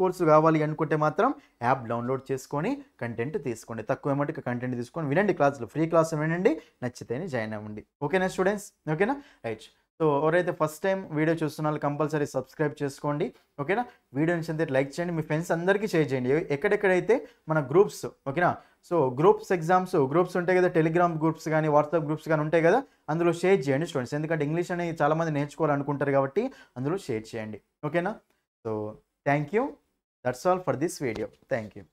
కోర్సు కావాలి అనుకుంటే మాత్రం యాప్ డౌన్లోడ్ చేసుకొని కంటెంట్ తీసుకోండి. తక్కువ అమౌంట్కి కంటెంట్ తీసుకొని వినండి, క్లాసులు ఫ్రీ క్లాస్ వినండి, నచ్చితేనే జాయిన్ అవ్వండి. ఓకేనా స్టూడెంట్స్. ఓకేనా, రైట్. సో ఎవరైతే ఫస్ట్ టైం వీడియో చూస్తున్నారు కంపల్సరీ సబ్స్క్రైబ్ చేసుకోండి. ఓకేనా, వీడియో నచ్చితే లైక్ చేయండి, మీ ఫ్రెండ్స్ అందరికీ షేర్ చేయండి. ఎక్కడెక్కడైతే మన గ్రూప్స్, ఓకేనా, సో గ్రూప్స్ ఉంటాయి కదా, టెలిగ్రామ్ గ్రూప్స్ కానీ వాట్సాప్ గ్రూప్స్ కానీ ఉంటాయి కదా, అందులో షేర్ చేయండి స్టూడెంట్స్. ఎందుకంటే ఇంగ్లీష్ అనేది చాలామంది నేర్చుకోవాలనుకుంటారు కాబట్టి అందులో షేర్ చేయండి. ఓకేనా, so thank you, that's all for this video. Thank you.